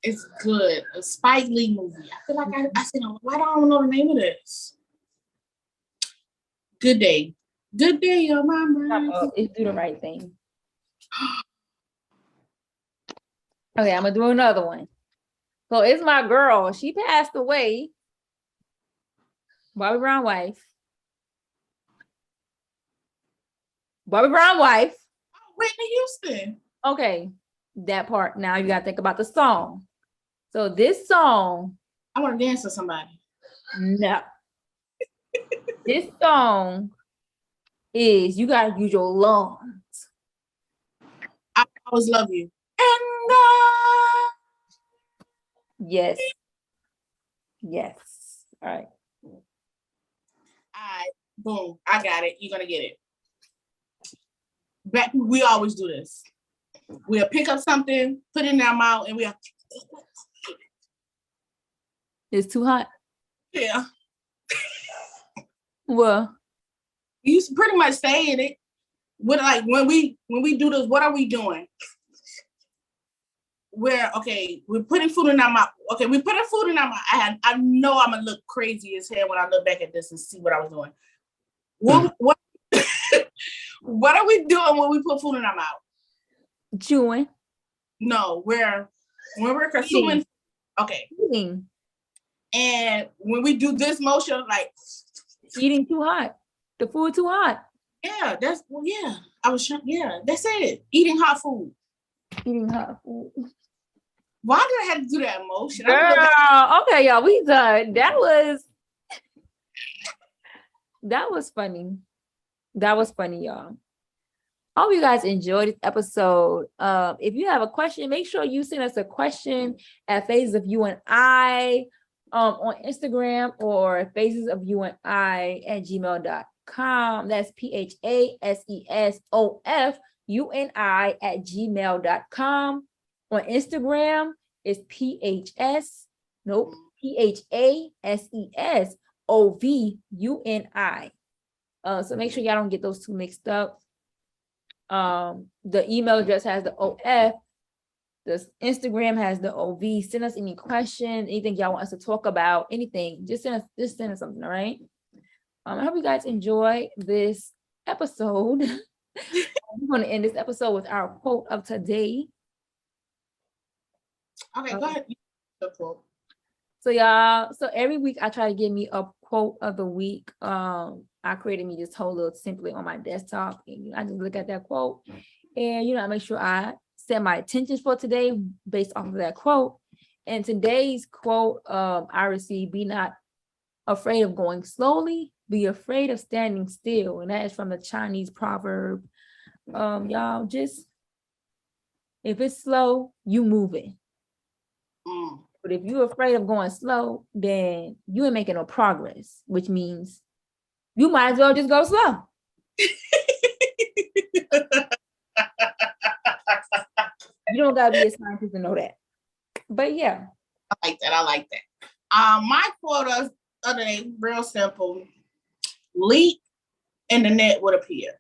It's good. A Spike Lee movie. I feel like I said, why don't I know the name of this? Good Day. Good Day, your mama. It's Do the Right Thing. Okay, I'm gonna do another one. So it's my girl. She passed away. Bobby Brown wife. Whitney Houston. Okay, that part. Now you gotta think about the song. So this song. I want to dance with somebody. No. This song is you gotta use your lungs. I always love you. And yes. Yes. All right. Boom. I got it. You're gonna get it. We always do this. We'll pick up something, put it in our mouth, and we'll. It's too hot. Yeah. Well, You pretty much saying it. What, like when we do this, what are we doing? We're putting food in our mouth. Okay, we putting food in our mouth. I know I'm gonna look crazy as hell when I look back at this and see what I was doing. What what are we doing when we put food in our mouth? chewing. No, when we're consuming. Eating. Okay. Eating. And when we do this motion, like eating too hot. The food too hot. Yeah, that's that's it. Eating hot food. Eating hot food. Why did I have to do that motion? Girl, okay, y'all, we done. That was funny. That was funny, y'all. I hope you guys enjoyed this episode. If you have a question, make sure you send us a question at Phases of You and I on Instagram or phasesofyouandI@gmail.com. That's PHASESOFUNI@gmail.com. On Instagram, it's PHASESOVUNI. So make sure y'all don't get those two mixed up. The email address has the OF, The Instagram has the OV. Send us any questions, anything y'all want us to talk about, anything. Just send us something, all right? I hope you guys enjoy this episode. We're going to end this episode with our quote of today. Okay, go ahead. So y'all, so every week I try to give me a quote of the week. I created me this whole little template on my desktop, and I just look at that quote, and I make sure I set my intentions for today based off of that quote. And today's quote I received: "Be not afraid of going slowly, be afraid of standing still." And that is from the Chinese proverb. Y'all, just if it's slow, you move it. But if you're afraid of going slow, then you ain't making no progress, which means you might as well just go slow. You don't gotta be a scientist to know that. But yeah. I like that. My quote of the day, real simple. Leap and the net would appear.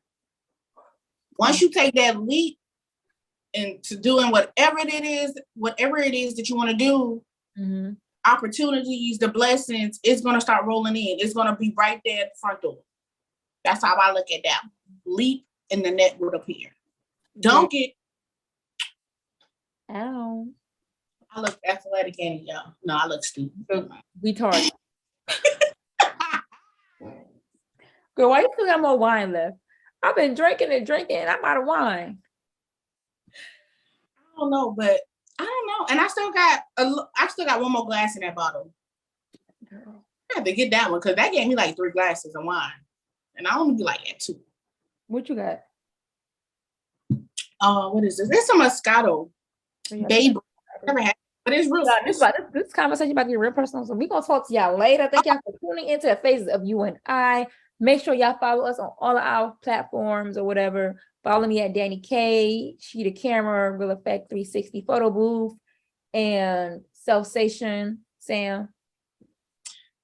Once you take that leap into doing whatever it is that you want to do, opportunities, the blessings, it's going to start rolling in. It's going to be right there at the front door. That's how I look at that. Leap and the net would appear. Dunk it. Ow. I look athletic and y'all. No, I look stupid. Retarded. Girl, why you still got more wine left? I've been drinking. I'm out of wine. I don't know, but I don't know. And I still got one more glass in that bottle. Girl. I had to get that one because that gave me like 3 glasses of wine. And I only be like at 2. What you got? What is this? It's some Moscato. Babe. Never had, but it's real. This conversation about to get real personal. So we're gonna talk to y'all later. Thank y'all for tuning into the Faces of You and I. Make sure y'all follow us on all of our platforms or whatever. Follow me at Danny K, She the Camera, Real Effect 360 Photo Booth, and Self-Sation Sam.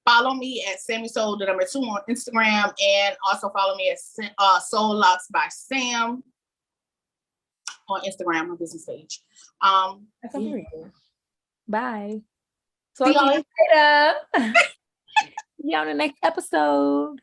Follow me at Sammy Soul, the number 2 on Instagram, and also follow me at Soul Locks by Sam on Instagram, my business page. That's yeah. Bye. See y'all later. See you on the next episode.